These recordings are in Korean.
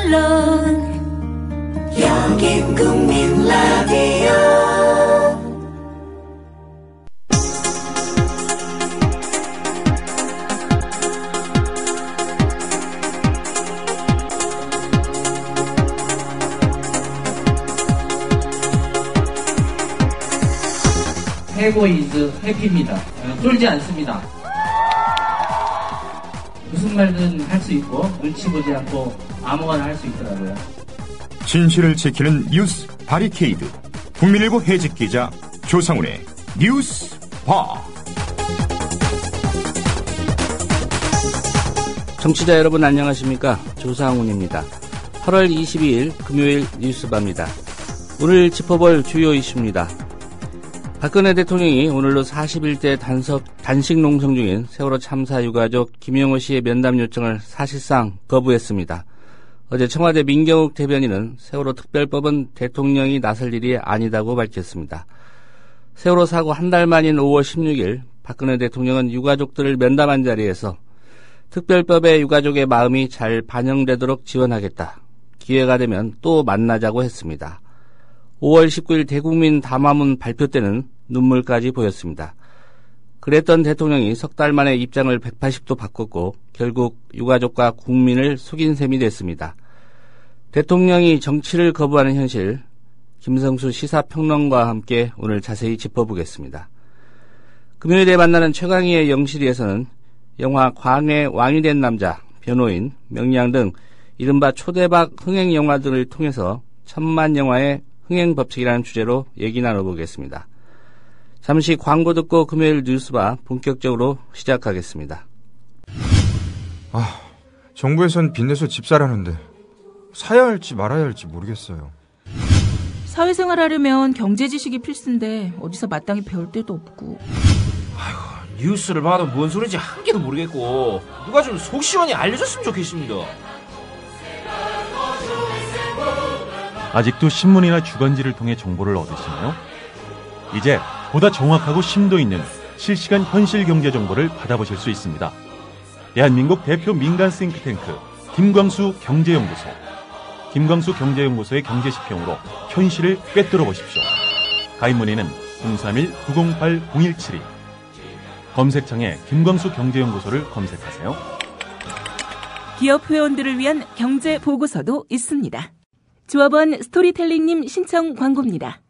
물론 여긴 국민 라디오. 해고 이즈 해피입니다. 쫄지 않습니다. 무슨 말든 할 수 있고 눈치 보지 않고 아무거나 할 수 있더라고요. 진실을 지키는 뉴스 바리케이드. 국민일보 해직 기자 조상훈의 뉴스 바. 청취자 여러분 안녕하십니까? 조상훈입니다. 8월 22일 금요일 뉴스바입니다. 오늘 짚어볼 주요 이슈입니다. 박근혜 대통령이 오늘로 41대 단식 농성 중인 세월호 참사 유가족 김영호 씨의 면담 요청을 사실상 거부했습니다. 어제 청와대 민경욱 대변인은 세월호 특별법은 대통령이 나설 일이 아니다고 밝혔습니다. 세월호 사고 한 달 만인 5월 16일 박근혜 대통령은 유가족들을 면담한 자리에서 특별법에 유가족의 마음이 잘 반영되도록 지원하겠다. 기회가 되면 또 만나자고 했습니다. 5월 19일 대국민 담화문 발표 때는 눈물까지 보였습니다. 그랬던 대통령이 석 달 만에 입장을 180도 바꿨고 결국 유가족과 국민을 속인 셈이 됐습니다. 대통령이 정치를 거부하는 현실, 김성수 시사평론가와 함께 오늘 자세히 짚어보겠습니다. 금요일에 만나는 최강희의 영실이에서는 영화 광해의 왕이 된 남자, 변호인, 명량 등 이른바 초대박 흥행 영화들을 통해서 천만 영화의 흥행 법칙이라는 주제로 얘기 나눠보겠습니다. 잠시 광고 듣고 금요일 뉴스바 본격적으로 시작하겠습니다. 정부에선 빚내서 집 사라는데 사야 할지 말아야 할지 모르겠어요. 사회생활 하려면 경제 지식이 필수인데 어디서 마땅히 배울 데도 없고. 아이고, 뉴스를 봐도 뭔 소리인지 한 개도 모르겠고 누가 좀 속 시원히 알려줬으면 좋겠습니다. 아직도 신문이나 주간지를 통해 정보를 얻으시나요? 이제 보다 정확하고 심도 있는 실시간 현실 경제 정보를 받아보실 수 있습니다. 대한민국 대표 민간 싱크탱크 김광수 경제연구소. 김광수 경제연구소의 경제시평으로 현실을 꿰뚫어 보십시오. 가입 문의는 031-908-0172. 검색창에 김광수 경제연구소를 검색하세요. 기업 회원들을 위한 경제 보고서도 있습니다. 조합원 스토리텔링님 신청 광고입니다.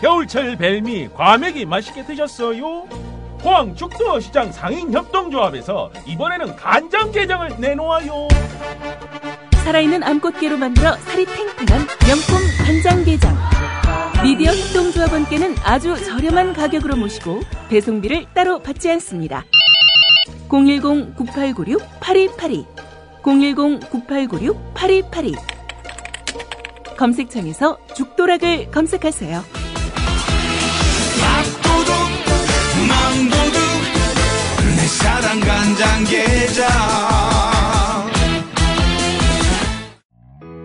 겨울철 벨미 과메기 맛있게 드셨어요? 포항 죽도 시장 상인협동조합에서 이번에는 간장게장을 내놓아요. 살아있는 암꽃게로 만들어 살이 탱탱한 명품 간장게장. 미디어 협동조합원께는 아주 저렴한 가격으로 모시고 배송비를 따로 받지 않습니다. 010-9896-8282 010-9896-8282 검색창에서 죽도락을 검색하세요. 밥도둑 망도둑 내 사랑 간장게장.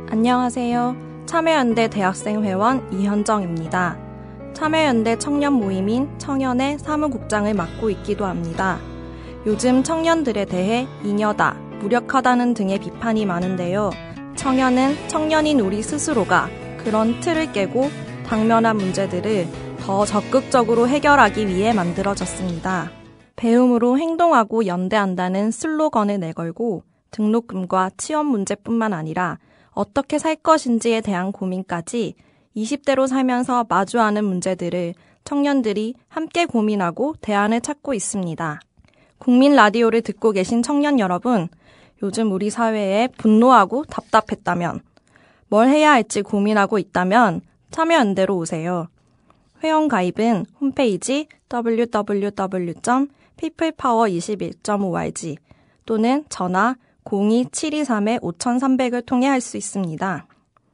안녕하세요. 참여연대 대학생회원 이현정입니다. 참여연대 청년 모임인 청년의 사무국장을 맡고 있기도 합니다. 요즘 청년들에 대해 잉여다, 무력하다는 등의 비판이 많은데요. 청년은 청년인 우리 스스로가 그런 틀을 깨고 당면한 문제들을 더 적극적으로 해결하기 위해 만들어졌습니다. 배움으로 행동하고 연대한다는 슬로건을 내걸고 등록금과 취업 문제뿐만 아니라 어떻게 살 것인지에 대한 고민까지 20대로 살면서 마주하는 문제들을 청년들이 함께 고민하고 대안을 찾고 있습니다. 국민 라디오를 듣고 계신 청년 여러분, 요즘 우리 사회에 분노하고 답답했다면, 뭘 해야 할지 고민하고 있다면 참여연대로 오세요. 회원 가입은 홈페이지 www.peoplepower21.org 또는 전화 02-723-5300을 통해 할 수 있습니다.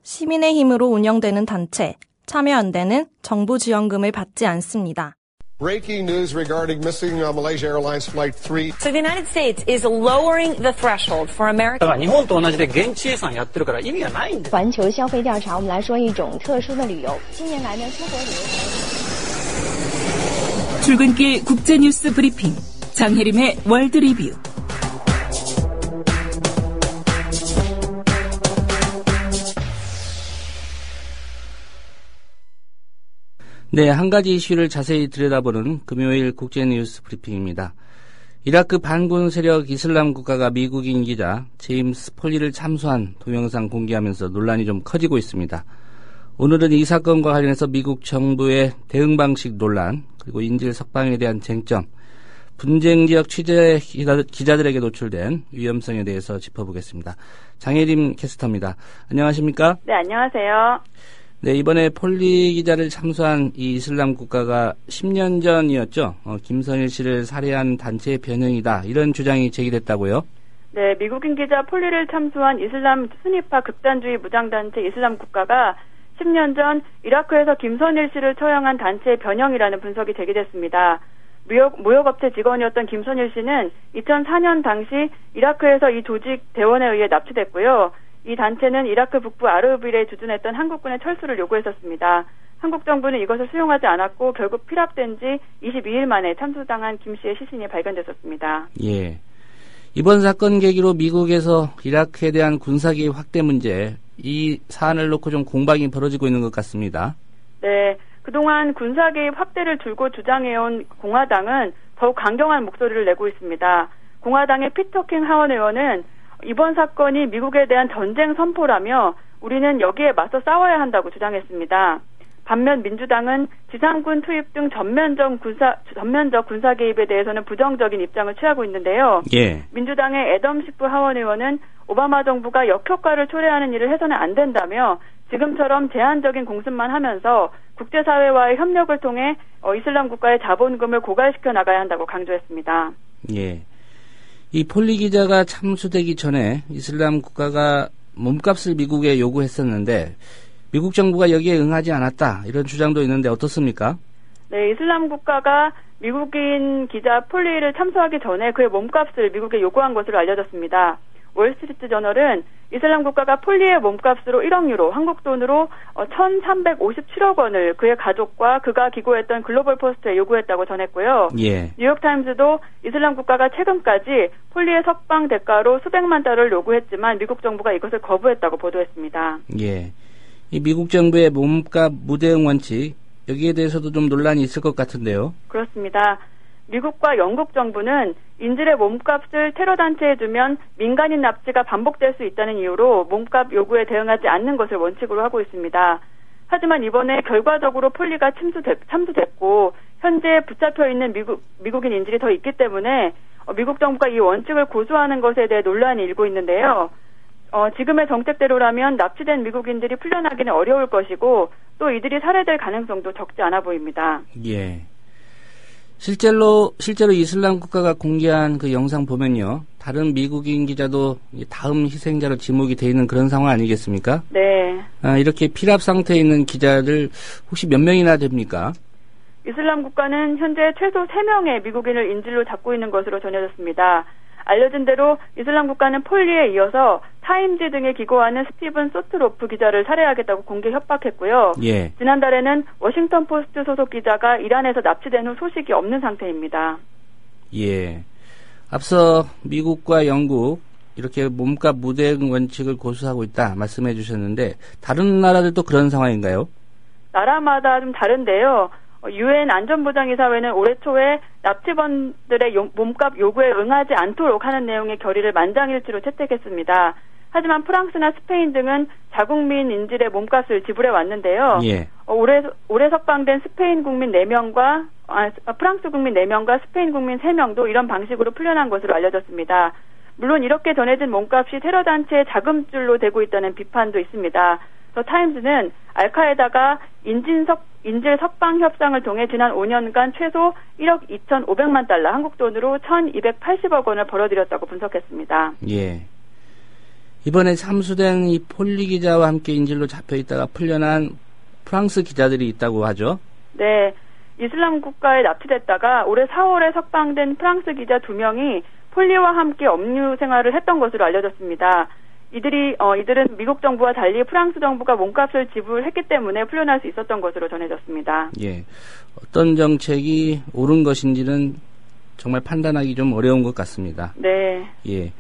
시민의 힘으로 운영되는 단체 참여연대는 정부 지원금을 받지 않습니다. Breaking news regarding missing Malaysia Airlines Flight 3. So the United States is lowering the threshold for American. 日本と同じで現地予算やってるから意味がないんだ。环球消费调查，我们来说一种特殊的旅游。近年来呢，出国旅游。 출근길 국제뉴스 브리핑 장혜림의 월드 리뷰. 네, 한 가지 이슈를 자세히 들여다보는 금요일 국제뉴스 브리핑입니다. 이라크 반군 세력 이슬람 국가가 미국인 기자 제임스 폴리를 참수한 동영상 공개하면서 논란이 좀 커지고 있습니다. 오늘은 이 사건과 관련해서 미국 정부의 대응 방식 논란, 그리고 인질 석방에 대한 쟁점, 분쟁 지역 취재 기자들에게 노출된 위험성에 대해서 짚어보겠습니다. 장혜림 캐스터입니다. 안녕하십니까? 네, 안녕하세요. 네, 이번에 폴리 기자를 참수한 이 이슬람 국가가 10년 전이었죠. 김선일 씨를 살해한 단체의 변형이다. 이런 주장이 제기됐다고요? 네, 미국인 기자 폴리를 참수한 이슬람 순위파 극단주의 무장단체 이슬람 국가가 10년 전 이라크에서 김선일 씨를 처형한 단체의 변형이라는 분석이 제기됐습니다. 무역업체 직원이었던 김선일 씨는 2004년 당시 이라크에서 이 조직 대원에 의해 납치됐고요. 이 단체는 이라크 북부 아르빌에 주둔했던 한국군의 철수를 요구했었습니다. 한국 정부는 이것을 수용하지 않았고 결국 피랍된 지 22일 만에 참수당한 김 씨의 시신이 발견됐었습니다. 예. 이번 사건 계기로 미국에서 이라크에 대한 군사기획 확대 문제, 이 사안을 놓고 좀 공방이 벌어지고 있는 것 같습니다. 네. 그동안 군사개입 확대를 줄곧 주장해온 공화당은 더욱 강경한 목소리를 내고 있습니다. 공화당의 피터 킹 하원 의원은 이번 사건이 미국에 대한 전쟁 선포라며 우리는 여기에 맞서 싸워야 한다고 주장했습니다. 반면 민주당은 지상군 투입 등 전면적 군사 개입에 대해서는 부정적인 입장을 취하고 있는데요. 예. 민주당의 애덤 시프 하원 의원은 오바마 정부가 역효과를 초래하는 일을 해서는 안 된다며 지금처럼 제한적인 공습만 하면서 국제사회와의 협력을 통해 이슬람 국가의 자본금을 고갈시켜 나가야 한다고 강조했습니다. 예. 이 폴리 기자가 참수되기 전에 이슬람 국가가 몸값을 미국에 요구했었는데 미국 정부가 여기에 응하지 않았다. 이런 주장도 있는데 어떻습니까? 네, 이슬람 국가가 미국인 기자 폴리를 참수하기 전에 그의 몸값을 미국에 요구한 것으로 알려졌습니다. 월스트리트 저널은 이슬람 국가가 폴리의 몸값으로 1억 유로, 한국 돈으로 1,357억 원을 그의 가족과 그가 기고했던 글로벌 포스트에 요구했다고 전했고요. 예. 뉴욕타임스도 이슬람 국가가 최근까지 폴리의 석방 대가로 수백만 달러를 요구했지만 미국 정부가 이것을 거부했다고 보도했습니다. 예. 이 미국 정부의 몸값 무대응 원칙, 여기에 대해서도 좀 논란이 있을 것 같은데요. 그렇습니다. 미국과 영국 정부는 인질의 몸값을 테러단체에 주면 민간인 납치가 반복될 수 있다는 이유로 몸값 요구에 대응하지 않는 것을 원칙으로 하고 있습니다. 하지만 이번에 결과적으로 폴리가 참수됐고 현재 붙잡혀 있는 미국인 인질이 더 있기 때문에 미국 정부가 이 원칙을 고수하는 것에 대해 논란이 일고 있는데요. 지금의 정책대로라면 납치된 미국인들이 풀려나기는 어려울 것이고 또 이들이 살해될 가능성도 적지 않아 보입니다. 예. 실제로 이슬람 국가가 공개한 그 영상 보면요. 다른 미국인 기자도 다음 희생자로 지목이 돼 있는 그런 상황 아니겠습니까? 네. 이렇게 피랍 상태에 있는 기자들 혹시 몇 명이나 됩니까? 이슬람 국가는 현재 최소 3명의 미국인을 인질로 잡고 있는 것으로 전해졌습니다. 알려진 대로 이슬람 국가는 폴리에 이어서 타임지 등에 기고하는 스티븐 소트로프 기자를 살해하겠다고 공개 협박했고요. 예. 지난달에는 워싱턴 포스트 소속 기자가 이란에서 납치된 후 소식이 없는 상태입니다. 예. 앞서 미국과 영국 이렇게 몸값 무대응 원칙을 고수하고 있다 말씀해 주셨는데 다른 나라들도 그런 상황인가요? 나라마다 좀 다른데요. 유엔 안전보장이사회는 올해 초에 납치범들의 몸값 요구에 응하지 않도록 하는 내용의 결의를 만장일치로 채택했습니다. 하지만 프랑스나 스페인 등은 자국민 인질의 몸값을 지불해 왔는데요. 예. 올해 석방된 스페인 국민 4명과 프랑스 국민 4명과 스페인 국민 3명도 이런 방식으로 풀려난 것으로 알려졌습니다. 물론 이렇게 전해진 몸값이 테러단체의 자금줄로 되고 있다는 비판도 있습니다. 더 타임즈는 알카에다가 인질 석방 협상을 통해 지난 5년간 최소 1억 2,500만 달러, 한국 돈으로 1,280억 원을 벌어들였다고 분석했습니다. 예. 이번에 참수된 이 폴리 기자와 함께 인질로 잡혀 있다가 풀려난 프랑스 기자들이 있다고 하죠? 네. 이슬람 국가에 납치됐다가 올해 4월에 석방된 프랑스 기자 2명이 폴리와 함께 업무 생활을 했던 것으로 알려졌습니다. 이들은 미국 정부와 달리 프랑스 정부가 몸값을 지불했기 때문에 풀려날 수 있었던 것으로 전해졌습니다. 예. 어떤 정책이 옳은 것인지는 정말 판단하기 좀 어려운 것 같습니다. 네. 예.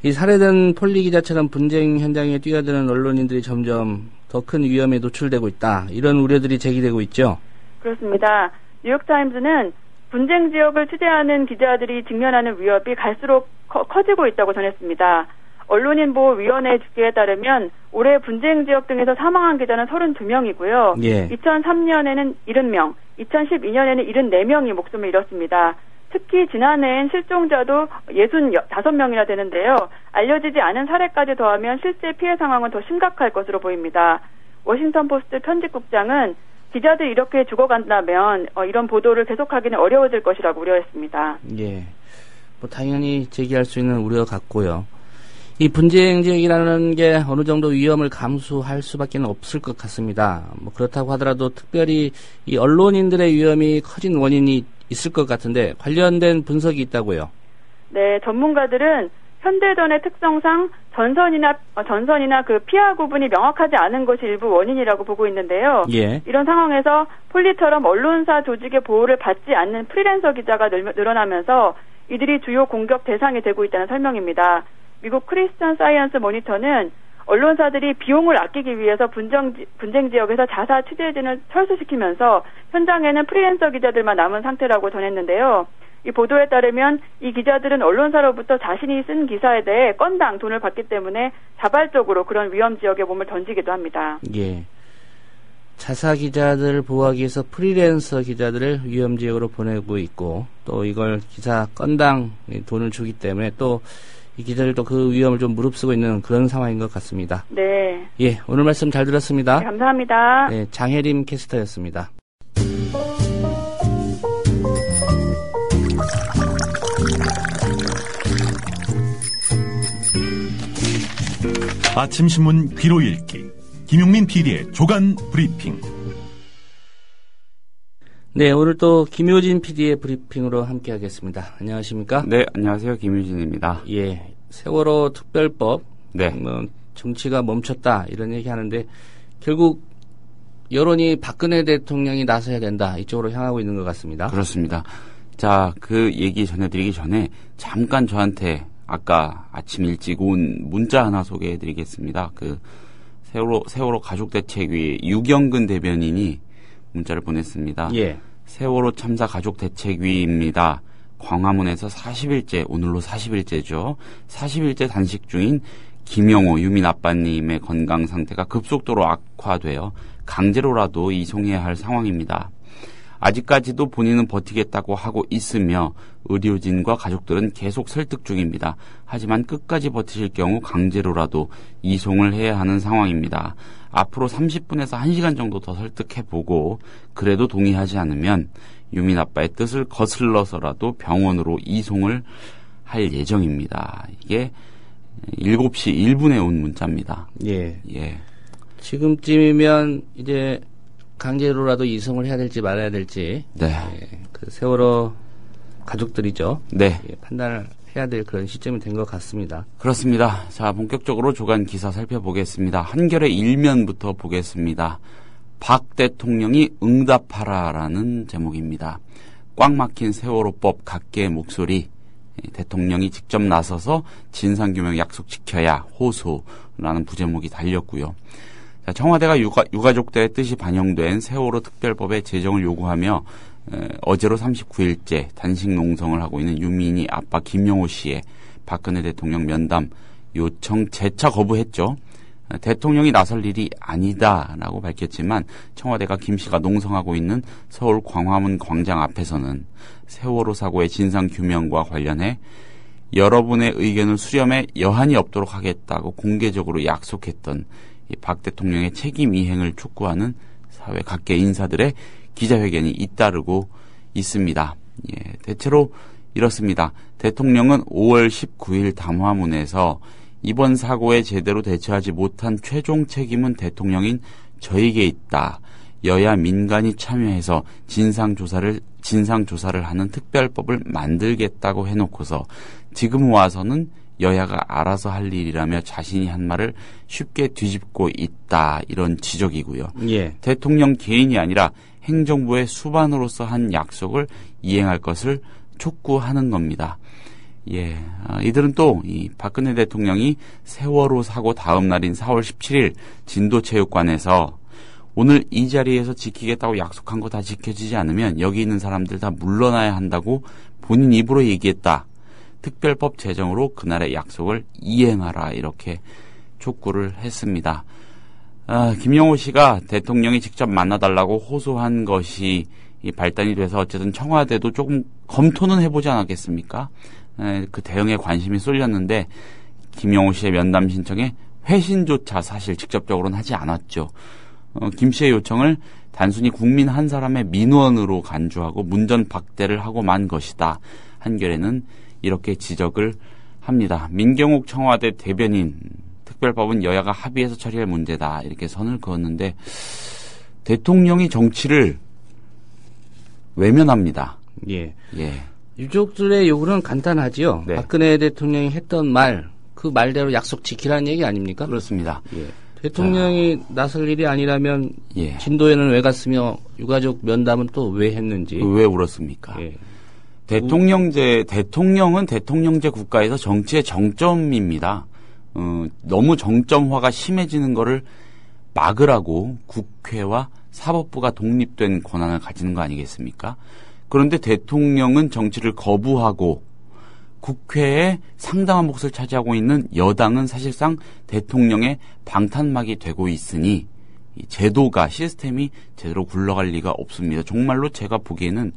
이 살해된 폴리 기자처럼 분쟁 현장에 뛰어드는 언론인들이 점점 더 큰 위험에 노출되고 있다. 이런 우려들이 제기되고 있죠. 그렇습니다. 뉴욕타임즈는 분쟁 지역을 취재하는 기자들이 직면하는 위협이 갈수록 커지고 있다고 전했습니다. 언론인보호위원회 집계에 따르면 올해 분쟁 지역 등에서 사망한 기자는 32명이고요. 예. 2003년에는 70명, 2012년에는 74명이 목숨을 잃었습니다. 특히 지난해엔 실종자도 65명이나 되는데요. 알려지지 않은 사례까지 더하면 실제 피해 상황은 더 심각할 것으로 보입니다. 워싱턴포스트 편집국장은 기자들이 이렇게 죽어간다면 이런 보도를 계속하기는 어려워질 것이라고 우려했습니다. 예, 뭐 당연히 제기할 수 있는 우려가 같고요. 이 분쟁 지역이라는 게 어느 정도 위험을 감수할 수밖에 없을 것 같습니다. 뭐 그렇다고 하더라도 특별히 이 언론인들의 위험이 커진 원인이 있을 것 같은데 관련된 분석이 있다고요? 네, 전문가들은 현대전의 특성상 전선이나 그 피하 구분이 명확하지 않은 것이 일부 원인이라고 보고 있는데요. 예. 이런 상황에서 폴리처럼 언론사 조직의 보호를 받지 않는 프리랜서 기자가 늘어나면서 이들이 주요 공격 대상이 되고 있다는 설명입니다. 미국 크리스천 사이언스 모니터는 언론사들이 비용을 아끼기 위해서 분쟁 지역에서 자사 취재진을 철수시키면서 현장에는 프리랜서 기자들만 남은 상태라고 전했는데요. 이 보도에 따르면 이 기자들은 언론사로부터 자신이 쓴 기사에 대해 건당 돈을 받기 때문에 자발적으로 그런 위험 지역에 몸을 던지기도 합니다. 예. 자사 기자들을 보호하기 위해서 프리랜서 기자들을 위험 지역으로 보내고 있고 또 이걸 기사 건당 돈을 주기 때문에 또 이 기자들도 그 위험을 좀 무릅쓰고 있는 그런 상황인 것 같습니다. 네. 예, 오늘 말씀 잘 들었습니다. 네, 감사합니다. 네, 장혜림 캐스터였습니다. 아침 신문 귀로 읽기 김용민 PD의 조간 브리핑. 네, 오늘 또 김효진 PD의 브리핑으로 함께하겠습니다. 안녕하십니까? 네, 안녕하세요. 김효진입니다. 예, 세월호 특별법. 네. 뭐 정치가 멈췄다 이런 얘기하는데 결국 여론이 박근혜 대통령이 나서야 된다 이쪽으로 향하고 있는 것 같습니다. 그렇습니다. 자, 그 얘기 전해드리기 전에 잠깐 저한테 아까 아침 일찍 온 문자 하나 소개해드리겠습니다. 그 세월호 가족대책위 유경근 대변인이 문자를 보냈습니다. 예. 세월호 참사 가족대책위입니다. 광화문에서 40일째, 오늘로 40일째죠. 40일째 단식 중인 김영호 유민 아빠님의 건강 상태가 급속도로 악화되어 강제로라도 이송해야 할 상황입니다. 아직까지도 본인은 버티겠다고 하고 있으며 의료진과 가족들은 계속 설득 중입니다. 하지만 끝까지 버티실 경우 강제로라도 이송을 해야 하는 상황입니다. 앞으로 30분에서 1시간 정도 더 설득해보고 그래도 동의하지 않으면 유민 아빠의 뜻을 거슬러서라도 병원으로 이송을 할 예정입니다. 이게 7시 1분에 온 문자입니다. 예. 예. 지금쯤이면 이제 강제로라도 이송을 해야 될지 말아야 될지. 네. 예, 그 세월호 가족들이죠. 네. 예, 판단을 해야 될 그런 시점이 된 것 같습니다. 그렇습니다. 자, 본격적으로 조간 기사 살펴보겠습니다. 한겨레 일면부터 보겠습니다. 박 대통령이 응답하라라는 제목입니다. 꽉 막힌 세월호법 각계의 목소리. 대통령이 직접 나서서 진상규명 약속 지켜야 호소라는 부제목이 달렸고요. 자, 청와대가 유가족들의 뜻이 반영된 세월호 특별법의 제정을 요구하며 어제로 39일째 단식 농성을 하고 있는 유민이 아빠 김영호 씨의 박근혜 대통령 면담 요청 재차 거부했죠. 대통령이 나설 일이 아니다라고 밝혔지만 청와대가 김 씨가 농성하고 있는 서울 광화문 광장 앞에서는 세월호 사고의 진상규명과 관련해 여러분의 의견을 수렴해 여한이 없도록 하겠다고 공개적으로 약속했던 이 박 대통령의 책임 이행을 촉구하는 사회 각계 인사들의 기자회견이 잇따르고 있습니다. 예, 대체로 이렇습니다. 대통령은 5월 19일 담화문에서 이번 사고에 제대로 대처하지 못한 최종 책임은 대통령인 저에게 있다. 여야 민간이 참여해서 진상조사를 하는 특별법을 만들겠다고 해놓고서 지금 와서는 여야가 알아서 할 일이라며 자신이 한 말을 쉽게 뒤집고 있다. 이런 지적이고요. 예. 대통령 개인이 아니라 행정부의 수반으로서 한 약속을 이행할 것을 촉구하는 겁니다. 예, 이들은 또 이 박근혜 대통령이 세월호 사고 다음 날인 4월 17일 진도체육관에서 오늘 이 자리에서 지키겠다고 약속한 거 다 지켜지지 않으면 여기 있는 사람들 다 물러나야 한다고 본인 입으로 얘기했다. 특별법 제정으로 그날의 약속을 이행하라 이렇게 촉구를 했습니다. 김영호 씨가 대통령이 직접 만나달라고 호소한 것이 발단이 돼서 어쨌든 청와대도 조금 검토는 해보지 않았겠습니까? 그 대응에 관심이 쏠렸는데 김영호 씨의 면담 신청에 회신조차 사실 직접적으로는 하지 않았죠. 김 씨의 요청을 단순히 국민 한 사람의 민원으로 간주하고 문전박대를 하고 만 것이다. 한겨레는 이렇게 지적을 합니다. 민경욱 청와대 대변인, 특별법은 여야가 합의해서 처리할 문제다. 이렇게 선을 그었는데 대통령이 정치를 외면합니다. 예. 유족들의 요구는 간단하지요. 네. 박근혜 대통령이 했던 말, 그 말대로 약속 지키라는 얘기 아닙니까? 그렇습니다. 예. 대통령이 나설 일이 아니라면 진도에는 왜 갔으며 유가족 면담은 또 왜 했는지. 왜 울었습니까? 대통령은 대통령제 국가에서 정치의 정점입니다. 너무 정점화가 심해지는 거를 막으라고 국회와 사법부가 독립된 권한을 가지는 거 아니겠습니까? 그런데 대통령은 정치를 거부하고 국회에 상당한 몫을 차지하고 있는 여당은 사실상 대통령의 방탄막이 되고 있으니 이 제도가 시스템이 제대로 굴러갈 리가 없습니다. 정말로 제가 보기에는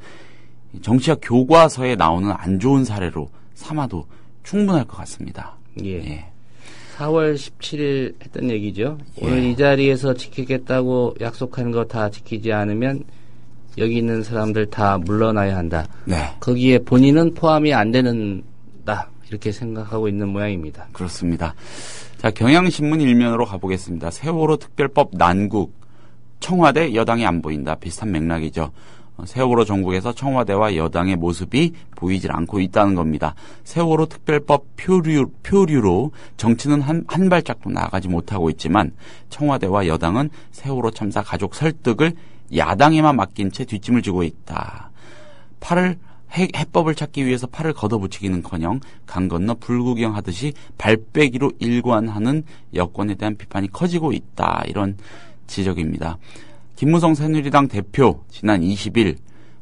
정치학 교과서에 나오는 안 좋은 사례로 삼아도 충분할 것 같습니다. 4월 17일 했던 얘기죠. 오늘 이 자리에서 지키겠다고 약속한 거 다 지키지 않으면 여기 있는 사람들 다 물러나야 한다. 거기에 본인은 포함이 안 되는다. 이렇게 생각하고 있는 모양입니다. 그렇습니다. 자, 경향신문 일면으로 가보겠습니다. 세월호 특별법 난국, 청와대 여당이 안 보인다. 비슷한 맥락이죠. 세월호 정국에서 청와대와 여당의 모습이 보이질 않고 있다는 겁니다. 세월호 특별법 표류로 정치는 한 발짝도 나아가지 못하고 있지만 청와대와 여당은 세월호 참사 가족 설득을 야당에만 맡긴 채 뒷짐을 지고 있다. 해법을 찾기 위해서 팔을 걷어붙이기는커녕 강 건너 불구경하듯이 발빼기로 일관하는 여권에 대한 비판이 커지고 있다. 이런 지적입니다. 김무성 새누리당 대표 지난 20일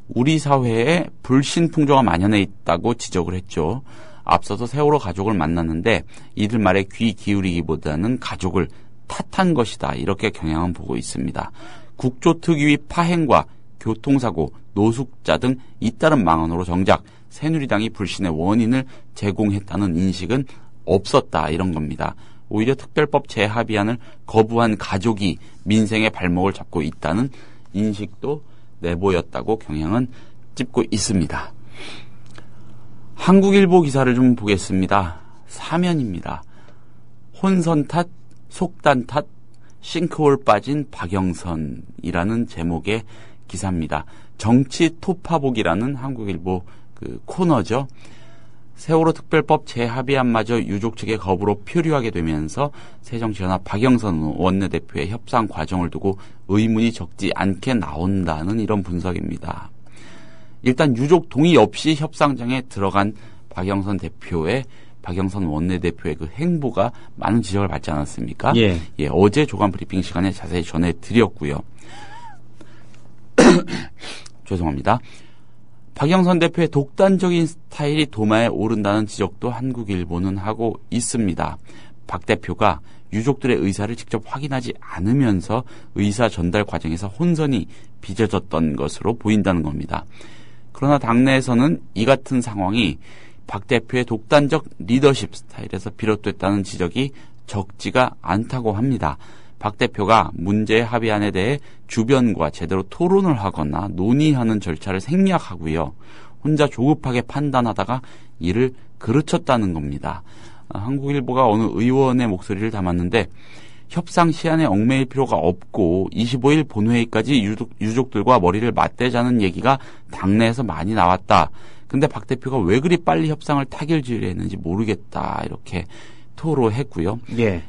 우리 사회에 불신풍조가 만연해 있다고 지적을 했죠. 앞서서 세월호 가족을 만났는데 이들 말에 귀 기울이기보다는 가족을 탓한 것이다. 이렇게 경향은 보고 있습니다. 국조특위 파행과 교통사고, 노숙자 등 잇따른 망언으로 정작 새누리당이 불신의 원인을 제공했다는 인식은 없었다. 이런 겁니다. 오히려 특별법 재합의안을 거부한 가족이 민생의 발목을 잡고 있다는 인식도 내보였다고 경향은 찝고 있습니다. 한국일보 기사를 좀 보겠습니다. 사면입니다. 혼선 탓, 속단 탓, 싱크홀 빠진 박영선이라는 제목의 기사입니다. 정치 토파복이라는 한국일보 그 코너죠. 세월호 특별법 재합의안마저 유족 측의 거부로 표류하게 되면서 새정치연합 박영선 원내대표의 협상 과정을 두고 의문이 적지 않게 나온다는 이런 분석입니다. 일단 유족 동의 없이 협상장에 들어간 박영선 원내대표의 그 행보가 많은 지적을 받지 않았습니까? 어제 조간 브리핑 시간에 자세히 전해드렸고요. 죄송합니다. 박영선 대표의 독단적인 스타일이 도마에 오른다는 지적도 한국일보는 하고 있습니다. 박 대표가 유족들의 의사를 직접 확인하지 않으면서 의사 전달 과정에서 혼선이 빚어졌던 것으로 보인다는 겁니다. 그러나 당내에서는 이 같은 상황이 박 대표의 독단적 리더십 스타일에서 비롯됐다는 지적이 적지가 않다고 합니다. 박 대표가 문제 합의안에 대해 주변과 제대로 토론을 하거나 논의하는 절차를 생략하고요. 혼자 조급하게 판단하다가 이를 그르쳤다는 겁니다. 한국일보가 어느 의원의 목소리를 담았는데 협상 시한에 얽매일 필요가 없고 25일 본회의까지 유족들과 머리를 맞대자는 얘기가 당내에서 많이 나왔다. 근데 박 대표가 왜 그리 빨리 협상을 타결지으려 했는지 모르겠다. 이렇게 토로했고요.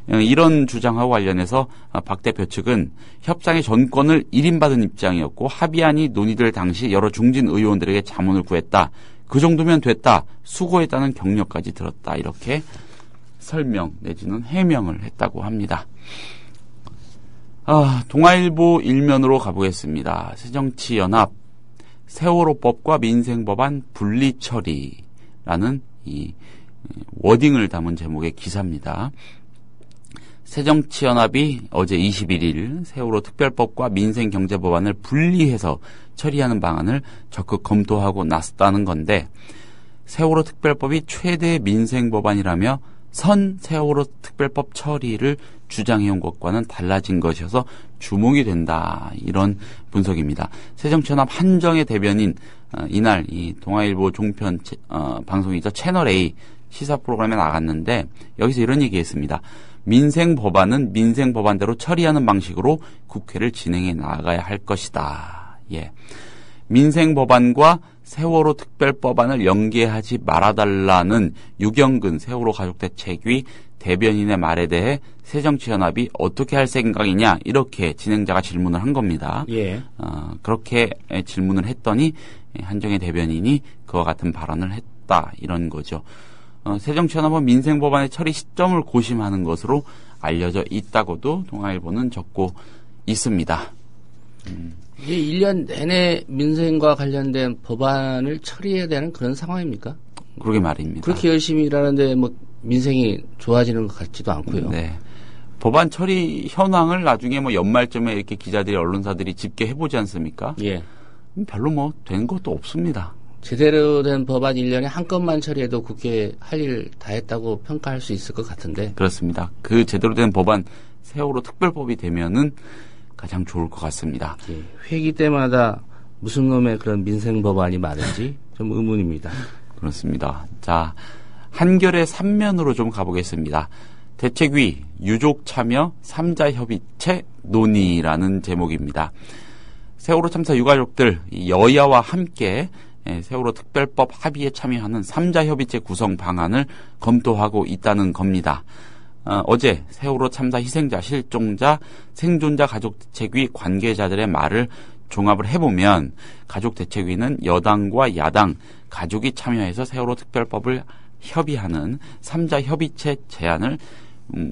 이런 주장하고 관련해서 박 대표 측은 협상의 전권을 일임받은 입장이었고 합의안이 논의될 당시 여러 중진 의원들에게 자문을 구했다. 그 정도면 됐다. 수고했다는 격려까지 들었다. 이렇게 설명 내지는 해명을 했다고 합니다. 동아일보 일면으로 가보겠습니다. 새정치연합 세월호법과 민생법안 분리처리라는 이 워딩을 담은 제목의 기사입니다. 새정치연합이 어제 21일 세월호 특별법과 민생경제법안을 분리해서 처리하는 방안을 적극 검토하고 나섰다는 건데, 세월호 특별법이 최대 민생법안이라며 선 세월호 특별법 처리를 주장해온 것과는 달라진 것이어서 주목이 된다, 이런 분석입니다. 새정치연합 한정의 대변인 이날 이 동아일보 종편 방송이죠, 채널A 시사 프로그램에 나갔는데 여기서 이런 얘기했습니다. 민생법안은 민생법안대로 처리하는 방식으로 국회를 진행해 나가야 할 것이다. 예. 민생법안과 세월호 특별법안을 연계하지 말아달라는 유경근 세월호 가족대책위 대변인의 말에 대해 새정치연합이 어떻게 할 생각이냐, 이렇게 진행자가 질문을 한 겁니다. 예. 그렇게 질문을 했더니 한정혜 대변인이 그와 같은 발언을 했다, 이런 거죠. 새정치연합은 민생법안의 처리 시점을 고심하는 것으로 알려져 있다고도 동아일보는 적고 있습니다. 이게 1년 내내 민생과 관련된 법안을 처리해야 되는 그런 상황입니까? 그러게 말입니다. 그렇게 열심히 일하는데 뭐 민생이 좋아지는 것 같지도 않고요. 네. 법안 처리 현황을 나중에 뭐 연말쯤에 이렇게 기자들이, 언론사들이 집계해보지 않습니까? 예. 별로 뭐 된 것도 없습니다. 제대로 된 법안 1년에 한 건만 처리해도 국회에 할 일 다 했다고 평가할 수 있을 것 같은데. 그렇습니다. 그 제대로 된 법안 세월호 특별법이 되면은 가장 좋을 것 같습니다. 예. 회기 때마다 무슨 놈의 그런 민생 법안이 많은지 좀 의문입니다. 그렇습니다. 자, 한겨레 3면으로 좀 가보겠습니다. 대책위 유족 참여 3자 협의체 논의라는 제목입니다. 세월호 참사 유가족들 여야와 함께 세월호 특별법 합의에 참여하는 3자 협의체 구성 방안을 검토하고 있다는 겁니다. 어제 세월호 참사 희생자, 실종자, 생존자 가족대책위 관계자들의 말을 종합을 해보면 가족대책위는 여당과 야당, 가족이 참여해서 세월호 특별법을 협의하는 3자 협의체 제안을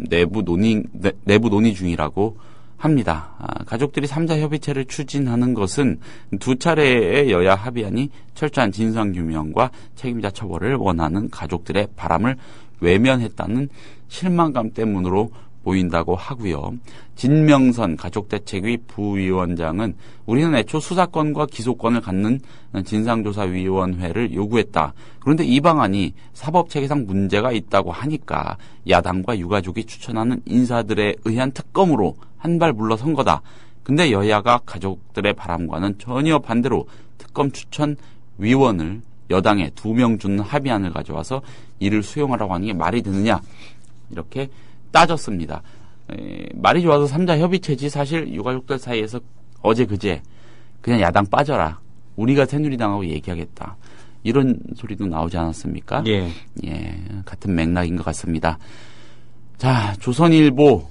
내부 논의 중이라고 합니다. 가족들이 3자 협의체를 추진하는 것은 두 차례의 여야 합의안이 철저한 진상규명과 책임자 처벌을 원하는 가족들의 바람을 외면했다는 실망감 때문으로 보인다고 하고요. 진명선 가족대책위 부위원장은 우리는 애초 수사권과 기소권을 갖는 진상조사위원회를 요구했다. 그런데 이 방안이 사법체계상 문제가 있다고 하니까 야당과 유가족이 추천하는 인사들에 의한 특검으로 한 발 물러선 거다. 근데 여야가 가족들의 바람과는 전혀 반대로 특검 추천 위원을 여당에 2명 주는 합의안을 가져와서 이를 수용하라고 하는 게 말이 되느냐, 이렇게 따졌습니다. 말이 좋아서 3자 협의체지, 사실 유가족들 사이에서 어제 그제 그냥 야당 빠져라, 우리가 새누리당하고 얘기하겠다, 이런 소리도 나오지 않았습니까? 예. 예, 같은 맥락인 것 같습니다. 자, 조선일보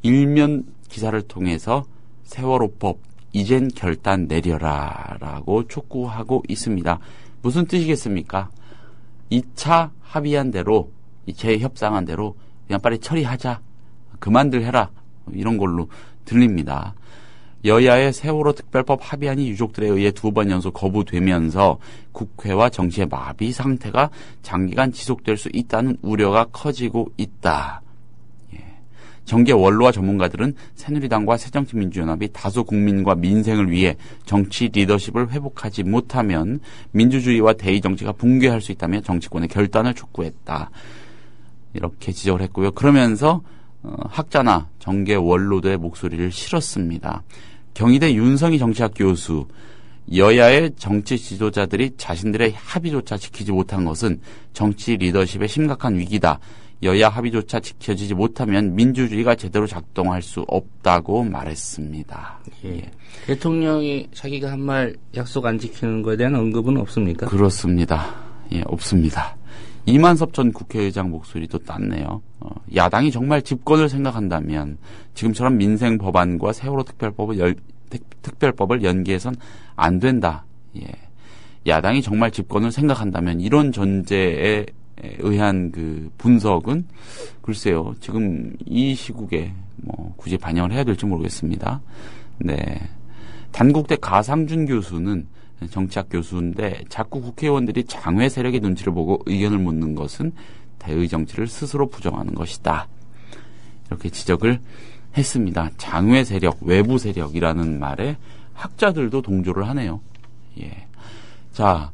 일면 기사를 통해서 세월호법 이젠 결단 내려라 라고 촉구하고 있습니다. 무슨 뜻이겠습니까? 2차 합의한 대로, 재협상한 대로 그냥 빨리 처리하자, 그만들 해라, 이런 걸로 들립니다. 여야의 세월호 특별법 합의안이 유족들에 의해 2번 연속 거부되면서 국회와 정치의 마비 상태가 장기간 지속될 수 있다는 우려가 커지고 있다. 정계 원로와 전문가들은 새누리당과 새정치민주연합이 다수 국민과 민생을 위해 정치 리더십을 회복하지 못하면 민주주의와 대의정치가 붕괴할 수 있다며 정치권의 결단을 촉구했다, 이렇게 지적을 했고요. 그러면서 학자나 정계 원로들의 목소리를 실었습니다. 경희대 윤성희 정치학 교수, 여야의 정치 지도자들이 자신들의 합의조차 지키지 못한 것은 정치 리더십의 심각한 위기다. 여야 합의조차 지켜지지 못하면 민주주의가 제대로 작동할 수 없다고 말했습니다. 예. 대통령이 자기가 한 말 약속 안 지키는 것에 대한 언급은 없습니까? 그렇습니다. 예, 없습니다. 이만섭 전 국회의장 목소리도 땄네요. 야당이 정말 집권을 생각한다면 지금처럼 민생 법안과 세월호 특별법을 연기해선 안 된다. 예. 야당이 정말 집권을 생각한다면 이런 전제에 의한 그 분석은 글쎄요. 지금 이 시국에 뭐 굳이 반영을 해야 될지 모르겠습니다. 네. 단국대 가상준 교수는 정치학 교수인데 자꾸 국회의원들이 장외 세력의 눈치를 보고 의견을 묻는 것은 대의 정치를 스스로 부정하는 것이다. 이렇게 지적을 했습니다. 장외 세력, 외부 세력이라는 말에 학자들도 동조를 하네요. 예. 자,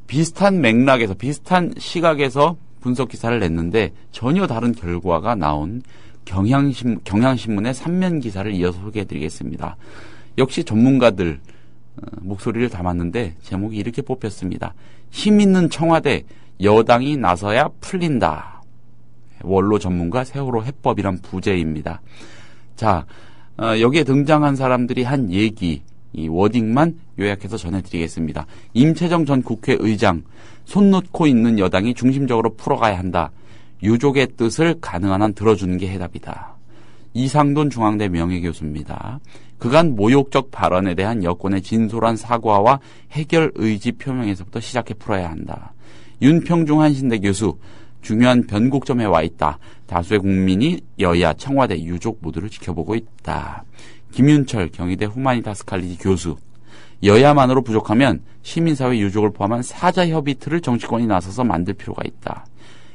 비슷한 맥락에서, 비슷한 시각에서 분석 기사를 냈는데 전혀 다른 결과가 나온 경향신문의 3면 기사를 이어서 소개해드리겠습니다. 역시 전문가들 목소리를 담았는데 제목이 이렇게 뽑혔습니다. 힘 있는 청와대, 여당이 나서야 풀린다. 원로 전문가 세월호 해법이란 부제입니다. 자, 여기에 등장한 사람들이 한 얘기, 이 워딩만 요약해서 전해드리겠습니다. 임채정 전 국회의장, 손 놓고 있는 여당이 중심적으로 풀어가야 한다. 유족의 뜻을 가능한 한 들어주는 게 해답이다. 이상돈 중앙대 명예교수입니다. 그간 모욕적 발언에 대한 여권의 진솔한 사과와 해결 의지 표명에서부터 시작해 풀어야 한다. 윤평중 한신대 교수, 중요한 변곡점에 와 있다. 다수의 국민이 여야, 청와대, 유족 모두를 지켜보고 있다. 김윤철 경희대 후마니타스 칼리지 교수, 여야만으로 부족하면 시민사회 유족을 포함한 사자협의 틀을 정치권이 나서서 만들 필요가 있다.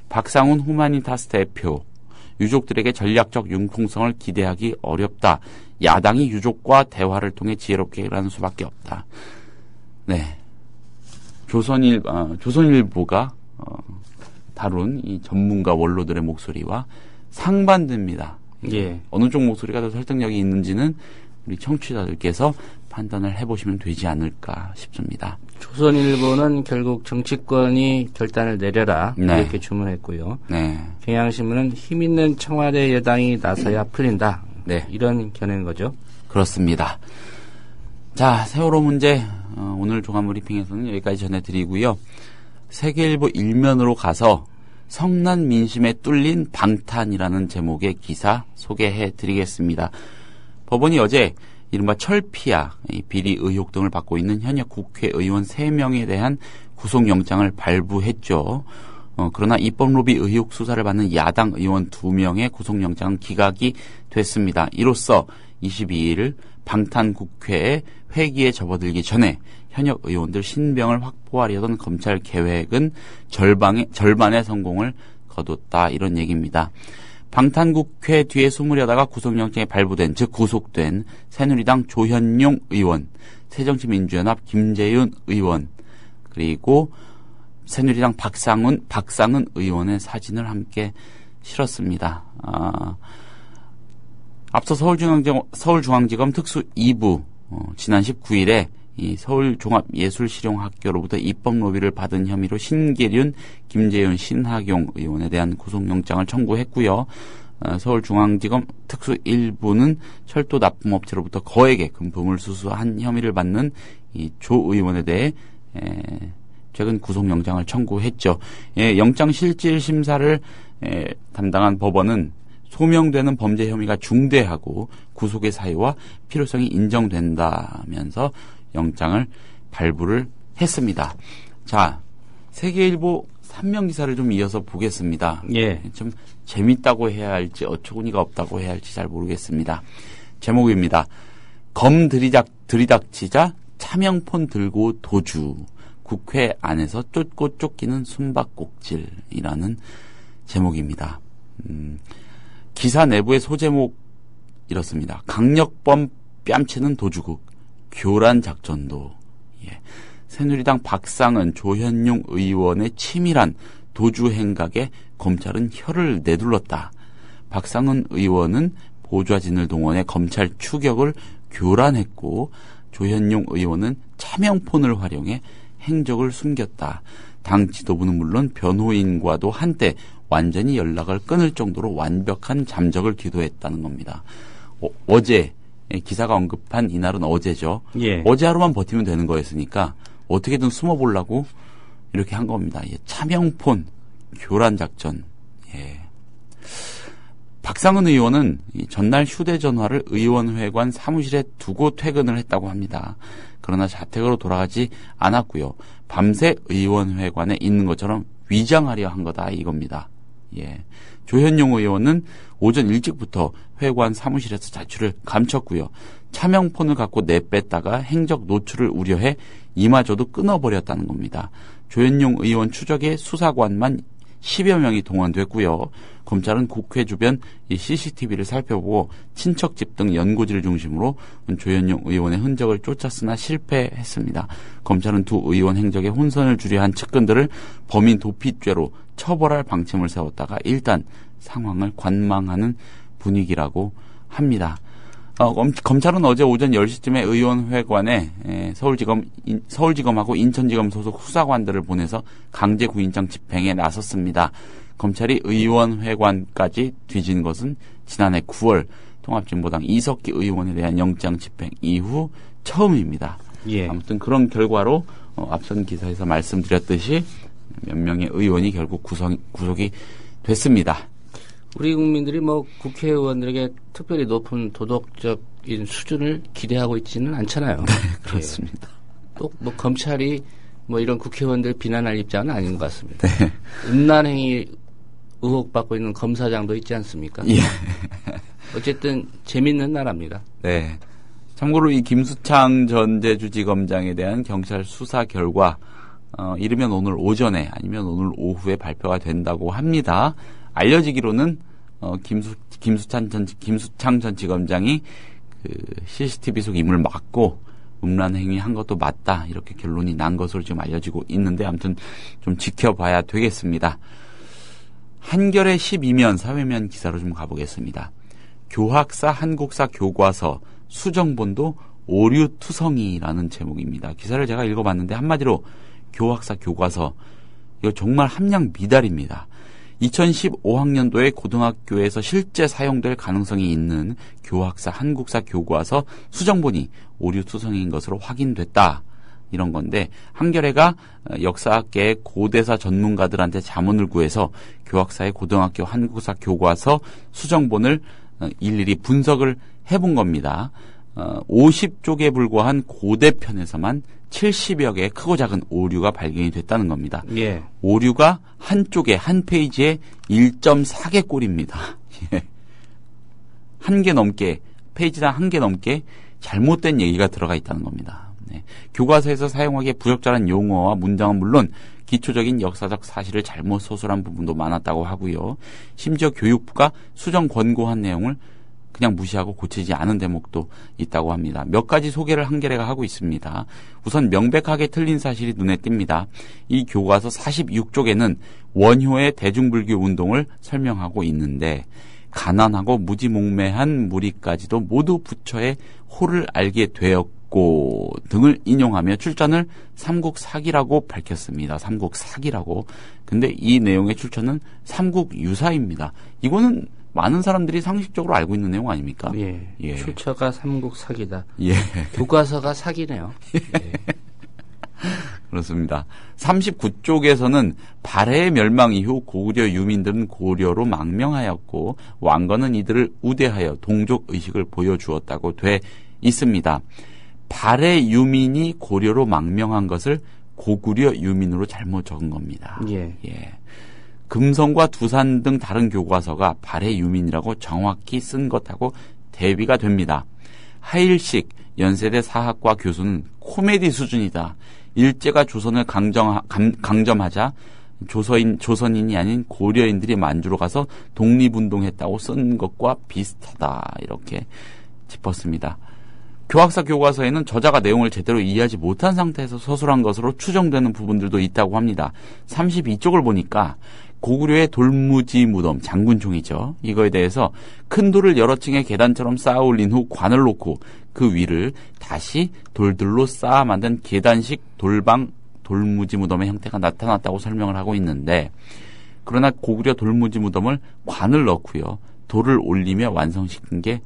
박상훈 후마니타스 대표, 유족들에게 전략적 융통성을 기대하기 어렵다. 야당이 유족과 대화를 통해 지혜롭게 일하는 수밖에 없다. 네, 조선일보가 다룬 이 전문가 원로들의 목소리와 상반됩니다. 예. 어느 쪽 목소리가 더 설득력이 있는지는 우리 청취자들께서 판단을 해보시면 되지 않을까 싶습니다. 조선일보는 결국 정치권이 결단을 내려라 네. 이렇게 주문했고요. 네. 경향신문은 힘 있는 청와대 여당이 나서야 풀린다. 네. 이런 견해인 거죠. 그렇습니다. 자, 세월호 문제 오늘 종합브리핑에서는 여기까지 전해드리고요. 세계일보 1면으로 가서 성난 민심에 뚫린 방탄이라는 제목의 기사 소개해드리겠습니다. 법원이 어제 이른바 철피아, 비리 의혹 등을 받고 있는 현역 국회의원 3명에 대한 구속영장을 발부했죠. 그러나 입법로비 의혹 수사를 받는 야당 의원 2명의 구속영장은 기각이 됐습니다. 이로써 22일 방탄국회의 회기에 접어들기 전에 현역 의원들 신병을 확보하려던 검찰 계획은 절반의 성공을 거뒀다. 이런 얘기입니다. 방탄국회 뒤에 숨으려다가 구속영장이 발부된, 즉 구속된 새누리당 조현용 의원, 새정치민주연합 김재윤 의원, 그리고 새누리당 박상은 의원의 사진을 함께 실었습니다. 앞서 서울중앙지검 특수 2부 지난 19일에 이 서울종합예술실용학교로부터 입법로비를 받은 혐의로 신계륜, 김재윤, 신하경 의원에 대한 구속영장을 청구했고요. 서울중앙지검 특수 1부는 철도 납품업체로부터 거액의 금품을 수수한 혐의를 받는 이 조 의원에 대해 최근 구속영장을 청구했죠. 영장실질 심사를 담당한 법원은 소명되는 범죄 혐의가 중대하고 구속의 사유와 필요성이 인정된다면서 영장을 발부를 했습니다. 자, 세계일보 3면 기사를 좀 이어서 보겠습니다. 예. 좀 재밌다고 해야 할지 어처구니가 없다고 해야 할지 잘 모르겠습니다. 제목입니다. 검 들이닥치자 차명폰 들고 도주. 국회 안에서 쫓고 쫓기는 숨바꼭질이라는 제목입니다. 기사 내부의 소제목 이렇습니다. 강력범 뺨치는 도주국, 교란 작전도. 예. 새누리당 박상은, 조현용 의원의 치밀한 도주 행각에 검찰은 혀를 내둘렀다. 박상은 의원은 보좌진을 동원해 검찰 추격을 교란했고, 조현용 의원은 차명폰을 활용해 행적을 숨겼다. 당 지도부는 물론 변호인과도 한때 완전히 연락을 끊을 정도로 완벽한 잠적을 기도했다는 겁니다. 어제 기사가 언급한 이날은 어제죠. 예. 어제 하루만 버티면 되는 거였으니까 어떻게든 숨어보려고 이렇게 한 겁니다. 예. 차명폰 교란 작전. 예. 박상은 의원은 전날 휴대전화를 의원회관 사무실에 두고 퇴근을 했다고 합니다. 그러나 자택으로 돌아가지 않았고요. 밤새 의원회관에 있는 것처럼 위장하려 한 거다 이겁니다. 예. 조현용 의원은 오전 일찍부터 회관 사무실에서 자취를 감췄고요. 차명폰을 갖고 내뺐다가 행적 노출을 우려해 이마저도 끊어버렸다는 겁니다. 조현용 의원 추적에 수사관만 10여 명이 동원됐고요. 검찰은 국회 주변 이 CCTV를 살펴보고 친척집 등 연고지를 중심으로 조현용 의원의 흔적을 쫓았으나 실패했습니다. 검찰은 두 의원 행적에 혼선을 주려 한 측근들을 범인 도피죄로 처벌할 방침을 세웠다가 일단 상황을 관망하는 분위기라고 합니다. 검찰은 어제 오전 10시쯤에 의원회관에 서울지검하고 인천지검 소속 수사관들을 보내서 강제구인장 집행에 나섰습니다. 검찰이 의원회관까지 뒤진 것은 지난해 9월 통합진보당 이석기 의원에 대한 영장 집행 이후 처음입니다. 예. 아무튼 그런 결과로 앞선 기사에서 말씀드렸듯이 몇 명의 의원이 결국 구속이 됐습니다. 우리 국민들이 뭐 국회의원들에게 특별히 높은 도덕적인 수준을 기대하고 있지는 않잖아요. 네, 그렇습니다. 예. 또 뭐 검찰이 뭐 이런 국회의원들 비난할 입장은 아닌 것 같습니다. 네. 음란행위 의혹받고 있는 검사장도 있지 않습니까? 예. 어쨌든 재밌는 나라입니다. 네. 참고로 이 김수창 전 제주지검장에 대한 경찰 수사 결과 이르면 오늘 오전에 아니면 오늘 오후에 발표가 된다고 합니다. 알려지기로는 김수창 전 지검장이 그 CCTV 속 임을 막고 음란 행위 한 것도 맞다 이렇게 결론이 난 것으로 지금 알려지고 있는데 아무튼 좀 지켜봐야 되겠습니다. 한겨레 12면 사회면 기사로 좀 가보겠습니다. 교학사 한국사 교과서 수정본도 오류투성이라는 제목입니다. 기사를 제가 읽어봤는데 한마디로 교학사 교과서 이거 정말 함량 미달입니다. 2015학년도에 고등학교에서 실제 사용될 가능성이 있는 교학사 한국사 교과서 수정본이 오류투성인 것으로 확인됐다. 이런 건데 한겨레가 역사학계의 고대사 전문가들한테 자문을 구해서 교학사의 고등학교 한국사 교과서 수정본을 일일이 분석을 해본 겁니다. 50쪽에 불과한 고대편에서만 70여 개의 크고 작은 오류가 발견이 됐다는 겁니다. 예. 오류가 한쪽에 한 페이지에 1.4개 꼴입니다. 예. 한 개 넘게 페이지당 한 개 넘게 잘못된 얘기가 들어가 있다는 겁니다. 네. 교과서에서 사용하기에 부적절한 용어와 문장은 물론 기초적인 역사적 사실을 잘못 소설한 부분도 많았다고 하고요. 심지어 교육부가 수정 권고한 내용을 그냥 무시하고 고치지 않은 대목도 있다고 합니다. 몇 가지 소개를 한겨레가 하고 있습니다. 우선 명백하게 틀린 사실이 눈에 띕니다. 이 교과서 46쪽에는 원효의 대중불교 운동을 설명하고 있는데 가난하고 무지몽매한 무리까지도 모두 부처의 호를 알게 되었고 등을 인용하며 출처는 삼국사기라고 밝혔습니다. 삼국사기라고. 근데 이 내용의 출처는 삼국유사입니다. 이거는 많은 사람들이 상식적으로 알고 있는 내용 아닙니까? 예. 예. 출처가 삼국사기다. 예. 교과서가 사기네요. 예. 그렇습니다. 39쪽에서는 발해의 멸망 이후 고구려 유민들은 고려로 망명하였고 왕건은 이들을 우대하여 동족 의식을 보여주었다고 돼 있습니다. 발해 유민이 고려로 망명한 것을 고구려 유민으로 잘못 적은 겁니다. 예. 예. 금성과 두산 등 다른 교과서가 발해 유민이라고 정확히 쓴 것하고 대비가 됩니다. 하일식 연세대 사학과 교수는 코미디 수준이다. 일제가 조선을 강점하자 조선인이 아닌 고려인들이 만주로 가서 독립운동했다고 쓴 것과 비슷하다. 이렇게 짚었습니다. 교학사 교과서에는 저자가 내용을 제대로 이해하지 못한 상태에서 서술한 것으로 추정되는 부분들도 있다고 합니다. 32쪽을 보니까 고구려의 돌무지 무덤, 장군총이죠. 이거에 대해서 큰 돌을 여러 층의 계단처럼 쌓아 올린 후 관을 놓고 그 위를 다시 돌들로 쌓아 만든 계단식 돌방 돌무지 무덤의 형태가 나타났다고 설명을 하고 있는데 그러나 고구려 돌무지 무덤을 관을 넣고요. 돌을 올리며 완성시킨 게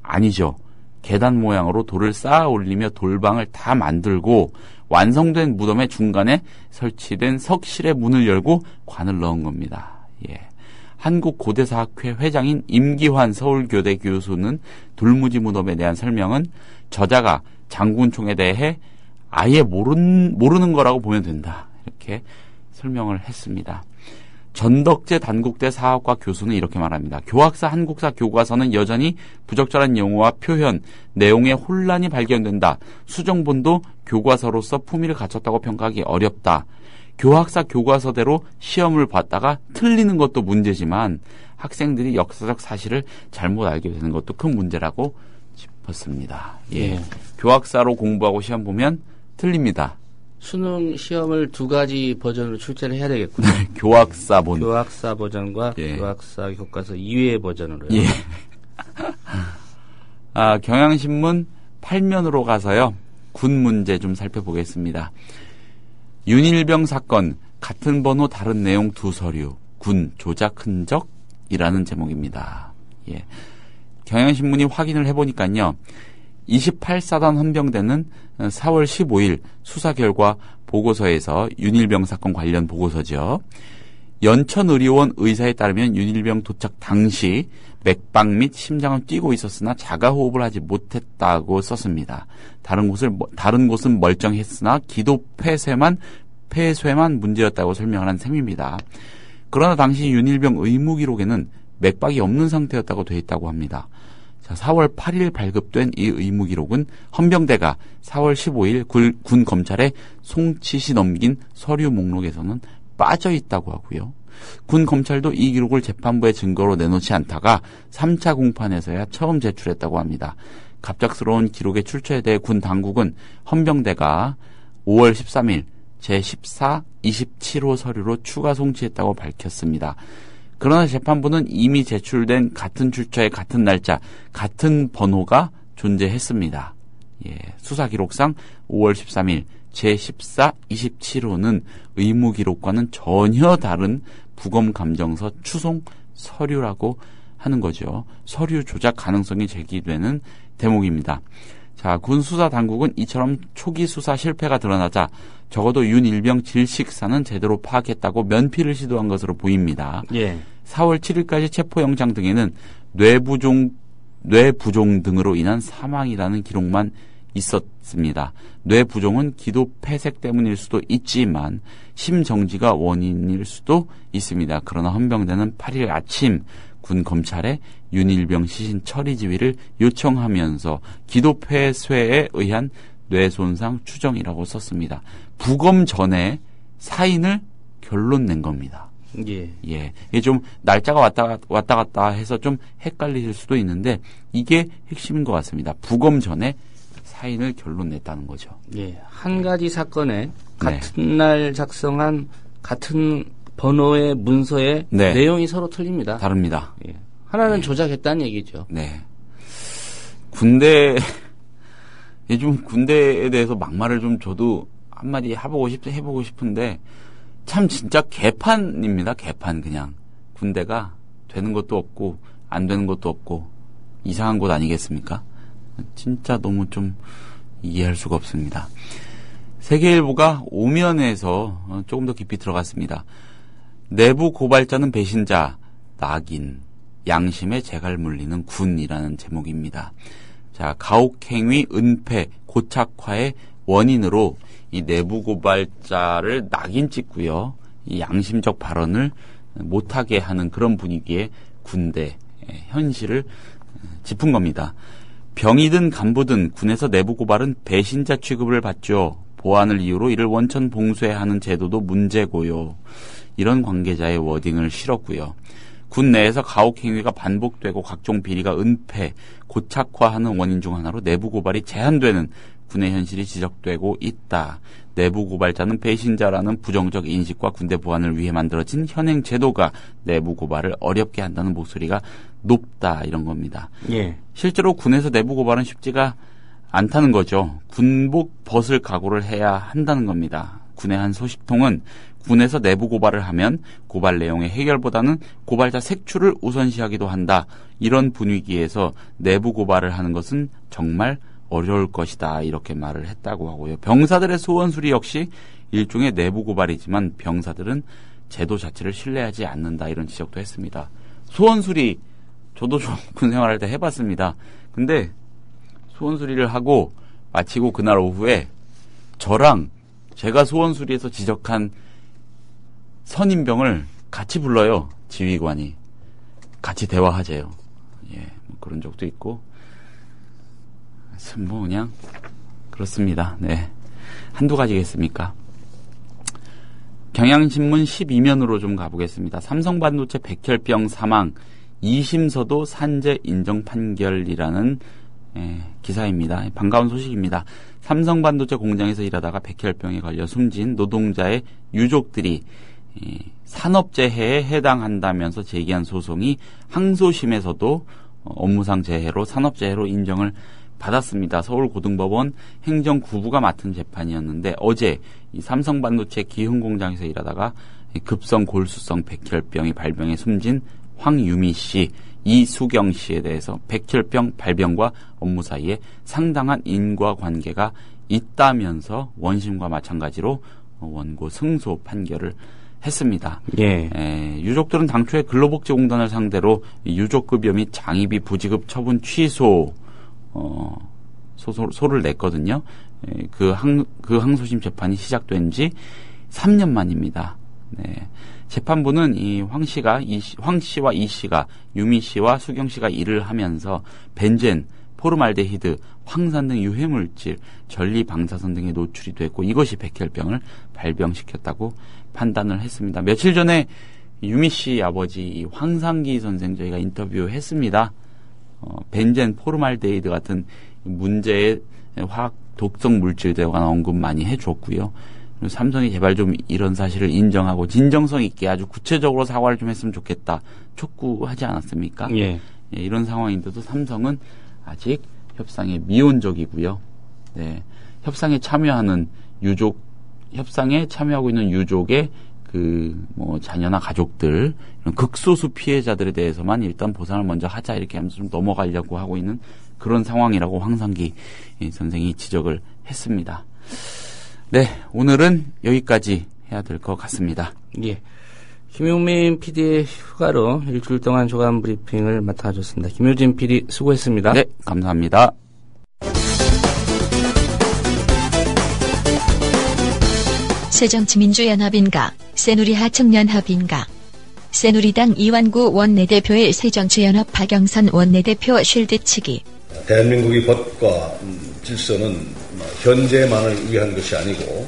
아니죠. 계단 모양으로 돌을 쌓아 올리며 돌방을 다 만들고 완성된 무덤의 중간에 설치된 석실의 문을 열고 관을 넣은 겁니다. 예. 한국고대사학회 회장인 임기환 서울교대 교수는 돌무지 무덤에 대한 설명은 저자가 장군총에 대해 아예 모르는 거라고 보면 된다. 이렇게 설명을 했습니다. 전덕재 단국대 사학과 교수는 이렇게 말합니다. 교학사 한국사 교과서는 여전히 부적절한 용어와 표현, 내용에 혼란이 발견된다. 수정본도 교과서로서 품위를 갖췄다고 평가하기 어렵다. 교학사 교과서대로 시험을 봤다가 틀리는 것도 문제지만 학생들이 역사적 사실을 잘못 알게 되는 것도 큰 문제라고 짚었습니다. 예. 교학사로 공부하고 시험 보면 틀립니다. 수능 시험을 두 가지 버전으로 출제를 해야 되겠군요. 교학사본. 교학사 버전과 교학사 교과서 이외의 버전으로요. 예. 경향신문 8면으로 가서요. 군 문제 좀 살펴보겠습니다. 윤일병 사건, 같은 번호 다른 내용 두 서류, 군 조작 흔적이라는 제목입니다. 예. 경향신문이 확인을 해보니까요. 28사단 헌병대는 4월 15일 수사 결과 보고서에서 윤일병 사건 관련 보고서죠. 연천의료원 의사에 따르면 윤일병 도착 당시 맥박 및 심장은 뛰고 있었으나 자가호흡을 하지 못했다고 썼습니다. 다른 곳은 멀쩡했으나 기도 폐쇄만 문제였다고 설명하는 셈입니다. 그러나 당시 윤일병 의무기록에는 맥박이 없는 상태였다고 되어 있다고 합니다. 자, 4월 8일 발급된 이 의무기록은 헌병대가 4월 15일 군 검찰에 송치시 넘긴 서류 목록에서는 빠져 있다고 하고요. 군 검찰도 이 기록을 재판부의 증거로 내놓지 않다가 3차 공판에서야 처음 제출했다고 합니다. 갑작스러운 기록의 출처에 대해 군 당국은 헌병대가 5월 13일 제14, 27호 서류로 추가 송치했다고 밝혔습니다. 그러나 재판부는 이미 제출된 같은 출처의 같은 날짜, 같은 번호가 존재했습니다. 예, 수사기록상 5월 13일 제14, 27호는 의무기록과는 전혀 다른 부검감정서 추송 서류라고 하는 거죠. 서류 조작 가능성이 제기되는 대목입니다. 자, 군 수사 당국은 이처럼 초기 수사 실패가 드러나자 적어도 윤일병 질식사는 제대로 파악했다고 면피를 시도한 것으로 보입니다. 예. 4월 7일까지 체포영장 등에는 뇌부종 등으로 인한 사망이라는 기록만 있었습니다. 뇌부종은 기도 폐색 때문일 수도 있지만 심정지가 원인일 수도 있습니다. 그러나 헌병대는 8일 아침 군 검찰에 윤일병 시신 처리 지휘를 요청하면서 기도 폐쇄에 의한 뇌손상 추정이라고 썼습니다. 부검 전에 사인을 결론 낸 겁니다. 예. 예. 이게 좀 날짜가 왔다 갔다 해서 좀 헷갈리실 수도 있는데 이게 핵심인 것 같습니다. 부검 전에 사인을 결론 냈다는 거죠. 예. 한 가지 사건에 같은 날 작성한 같은 번호의 문서의 내용이 서로 틀립니다. 다릅니다. 예. 하나는 조작했다는 얘기죠. 네. 요즘 군대에 대해서 막말을 좀 저도 한마디 해보고 싶은데 참 진짜 개판입니다. 개판 그냥. 군대가 되는 것도 없고 안 되는 것도 없고 이상한 곳 아니겠습니까? 진짜 너무 좀 이해할 수가 없습니다. 세계일보가 오면에서 조금 더 깊이 들어갔습니다. 내부 고발자는 배신자, 낙인, 양심에 재갈 물리는 군이라는 제목입니다. 자, 가혹행위, 은폐, 고착화의 원인으로 이 내부 고발자를 낙인 찍고요. 이 양심적 발언을 못하게 하는 그런 분위기의 군대 현실을 짚은 겁니다. 병이든 간부든 군에서 내부 고발은 배신자 취급을 받죠. 보안을 이유로 이를 원천 봉쇄해야 하는 제도도 문제고요. 이런 관계자의 워딩을 실었고요. 군 내에서 가혹행위가 반복되고 각종 비리가 은폐, 고착화하는 원인 중 하나로 내부 고발이 제한되는 군의 현실이 지적되고 있다. 내부 고발자는 배신자라는 부정적 인식과 군대 보안을 위해 만들어진 현행 제도가 내부 고발을 어렵게 한다는 목소리가 높다. 이런 겁니다. 예. 실제로 군에서 내부 고발은 쉽지가 않다는 거죠. 군복 벗을 각오를 해야 한다는 겁니다. 군의 한 소식통은 군에서 내부 고발을 하면 고발 내용의 해결보다는 고발자 색출을 우선시하기도 한다. 이런 분위기에서 내부 고발을 하는 것은 정말 어려울 것이다. 이렇게 말을 했다고 하고요. 병사들의 소원 수리 역시 일종의 내부 고발이지만 병사들은 제도 자체를 신뢰하지 않는다. 이런 지적도 했습니다. 소원 수리 저도 좀 군 생활할 때 해봤습니다. 근데 소원 수리를 하고 마치고 그날 오후에 저랑 제가 소원 수리에서 지적한 선임병을 같이 불러요. 지휘관이. 같이 대화하재요. 예, 뭐 그런 적도 있고. 뭐 그냥 그렇습니다. 네. 한두 가지겠습니까? 경향신문 12면으로 좀 가보겠습니다. 삼성반도체 백혈병 사망 2심서도 산재 인정 판결이라는 기사입니다. 반가운 소식입니다. 삼성반도체 공장에서 일하다가 백혈병에 걸려 숨진 노동자의 유족들이 산업재해에 해당한다면서 제기한 소송이 항소심에서도 업무상 재해로 산업재해로 인정을 받았습니다. 서울고등법원 행정구부가 맡은 재판이었는데 어제 이 삼성반도체 기흥공장에서 일하다가 급성 골수성 백혈병이 발병해 숨진 황유미 씨, 이수경 씨에 대해서 백혈병 발병과 업무 사이에 상당한 인과관계가 있다면서 원심과 마찬가지로 원고 승소 판결을 했습니다. 예. 유족들은 당초에 근로복지공단을 상대로 유족급여 및 장의비 부지급 처분 취소 소를 냈거든요. 그 항소심 재판이 시작된 지 3년 만입니다. 네. 재판부는 이 황 씨와 이 씨가 유미 씨와 수경 씨가 일을 하면서 벤젠, 포르말데히드, 황산 등 유해물질, 전리 방사선 등에 노출이 됐고 이것이 백혈병을 발병시켰다고 판단을 했습니다. 며칠 전에 유미 씨 아버지 황상기 선생 저희가 인터뷰했습니다. 벤젠, 포르말데히드 같은 문제의 화학 독성 물질들에 관한 언급 많이 해줬고요. 삼성이 제발 좀 이런 사실을 인정하고 진정성 있게 아주 구체적으로 사과를 좀 했으면 좋겠다 촉구하지 않았습니까? 예. 이런 상황인데도 삼성은 아직 협상에 미온적이고요. 네, 협상에 참여하고 있는 유족의 자녀나 가족들, 이런 극소수 피해자들에 대해서만 일단 보상을 먼저 하자 이렇게 하면서 좀 넘어가려고 하고 있는 그런 상황이라고 황상기 선생이 지적을 했습니다. 네, 오늘은 여기까지 해야 될 것 같습니다. 예. 김용민 PD의 휴가로 일주일 동안 조간 브리핑을 맡아줬습니다. 김효진 PD 수고했습니다. 네, 감사합니다. 새정치민주연합인가, 새누리하 청년합인가. 새누리당 이완구 원내대표의 새정치연합 박영선 원내대표 쉴드치기. 대한민국의 법과 질서는 현재만을 위한 것이 아니고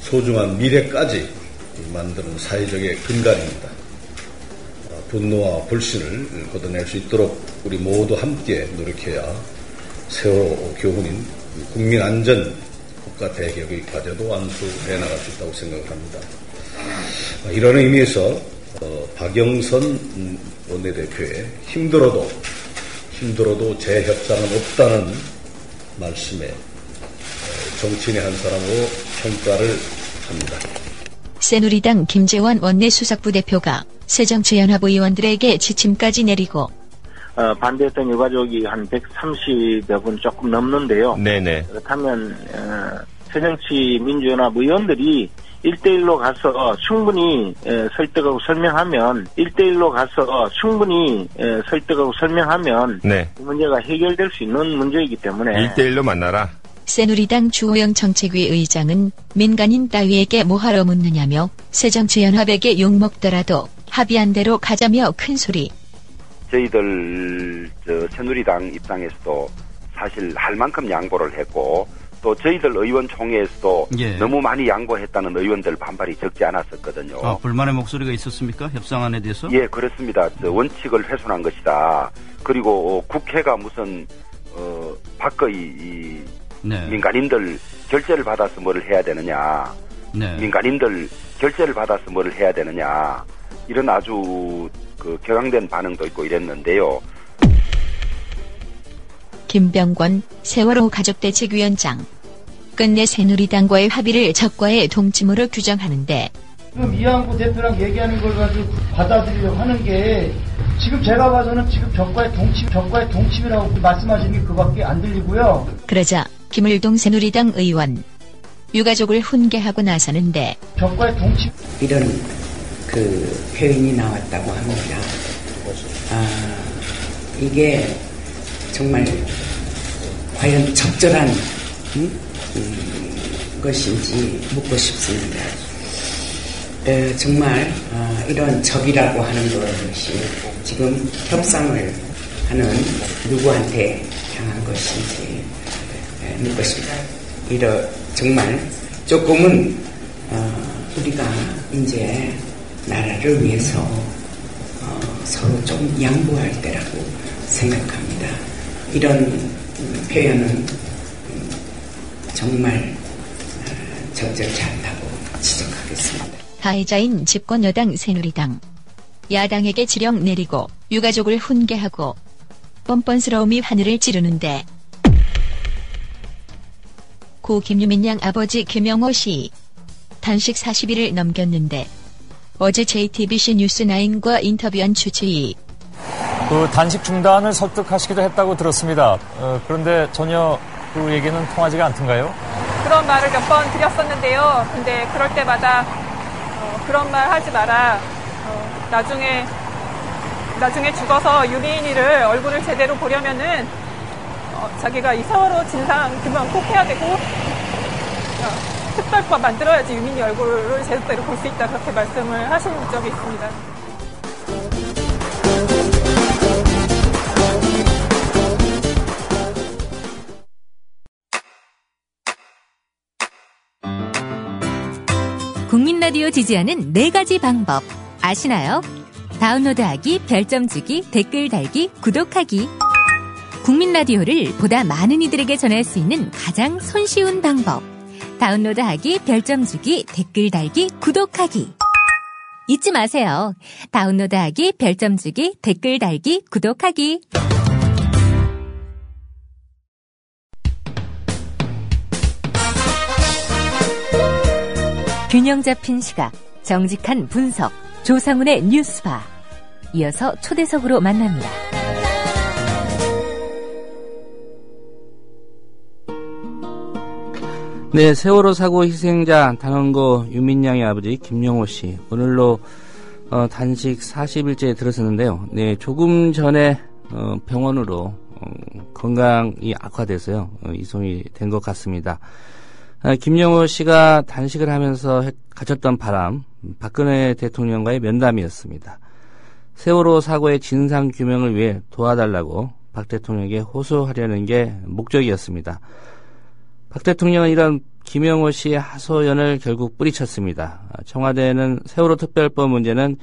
소중한 미래까지 만드는 사회적의 근간입니다. 분노와 불신을 걷어낼 수 있도록 우리 모두 함께 노력해야 세월호 교훈인 국민 안전, 국가 대개혁의 과제도 완수해 나갈 수 있다고 생각을 합니다. 이런 의미에서 박영선 원내대표의 힘들어도 재협상은 없다는 말씀에 정치인의 한 사람으로 평가를 합니다. 새누리당 김재원 원내수석부 대표가 새정치연합 의원들에게 지침까지 내리고 반대했던 유가족이 한 130여 분 조금 넘는데요. 네네. 그렇다면 새정치민주연합 의원들이 1대1로 가서 충분히 설득하고 설명하면 네. 이 문제가 해결될 수 있는 문제이기 때문에 1대1로 만나라. 새누리당 주호영 정책위 의장은 민간인 따위에게 뭐하러 묻느냐며 새정치연합에게 욕먹더라도 합의한 대로 가자며 큰소리. 저희들 새누리당 입장에서도 사실 할 만큼 양보를 했고 또 저희들 의원총회에서도 너무 많이 양보했다는 의원들 반발이 적지 않았었거든요. 불만의 목소리가 있었습니까? 협상안에 대해서? 예, 그렇습니다. 원칙을 훼손한 것이다. 그리고 국회가 무슨 밖의 민간인들 결재를 받아서 뭐를 해야 되느냐. 민간인들 결재를 받아서 뭐를 해야 되느냐. 이런 아주 격앙된 반응도 있고 이랬는데요. 김병권 세월호 가족대책위원장. 끝내 새누리당과의 합의를 적과의 동침으로 규정하는데 지금 이한구 대표랑 얘기하는 걸 가지고 받아들이려고 하는 게 지금 제가 봐서는 지금 적과의 동침이라고 말씀하시는 게 그밖에 안 들리고요. 그러자 김을동 새누리당 의원 유가족을 훈계하고 나서는데 적과의 동침 이런 표현이 나왔다고 합니다. 이게 정말 과연 적절한 것인지 묻고 싶습니다. 정말 이런 적이라고 하는 것이 지금 협상을 하는 누구한테 향한 것인지 묻겠습니다. 정말 조금은 우리가 이제 나라를 위해서 서로 좀 양보할 때라고 생각합니다. 이런 표현은 정말 적절치 않다고 지적하겠습니다. 가해자인 집권 여당 새누리당. 야당에게 지령 내리고 유가족을 훈계하고 뻔뻔스러움이 하늘을 찌르는데 고 김유민 양 아버지 김영호 씨 단식 40일을 넘겼는데 어제 JTBC 뉴스9과 인터뷰한 주치의. 그 단식 중단을 설득하시기도 했다고 들었습니다. 그런데 전혀 그 얘기는 통하지가 않던가요? 그런 말을 몇 번 드렸었는데요. 근데 그럴 때마다 그런 말 하지 마라. 나중에 죽어서 유민이를 얼굴을 제대로 보려면은 자기가 이 세월호 진상 규명 꼭 해야 되고 특별법 만들어야지 유민이 얼굴을 제대로 볼 수 있다, 그렇게 말씀을 하신 적이 있습니다. 국민라디오 지지하는 4가지 방법 아시나요? 다운로드하기, 별점 주기, 댓글 달기, 구독하기. 국민라디오를 보다 많은 이들에게 전할 수 있는 가장 손쉬운 방법. 다운로드하기, 별점 주기, 댓글 달기, 구독하기. 잊지 마세요. 다운로드하기, 별점 주기, 댓글 달기, 구독하기. 균형 잡힌 시각, 정직한 분석, 조상훈의 뉴스바. 이어서 초대석으로 만납니다. 네, 세월호 사고 희생자 단원고 유민 양의 아버지 김영호 씨, 오늘로 단식 40일째 들어섰는데요. 네, 조금 전에 병원으로 건강이 악화돼서요, 이송이 된 것 같습니다. 김영호 씨가 단식을 하면서 가졌던 바람, 박근혜 대통령과의 면담이었습니다. 세월호 사고의 진상 규명을 위해 도와달라고 박 대통령에게 호소하려는 게 목적이었습니다. 박 대통령은 이런 김영호 씨의 하소연을 결국 뿌리쳤습니다. 청와대는 세월호 특별법 문제는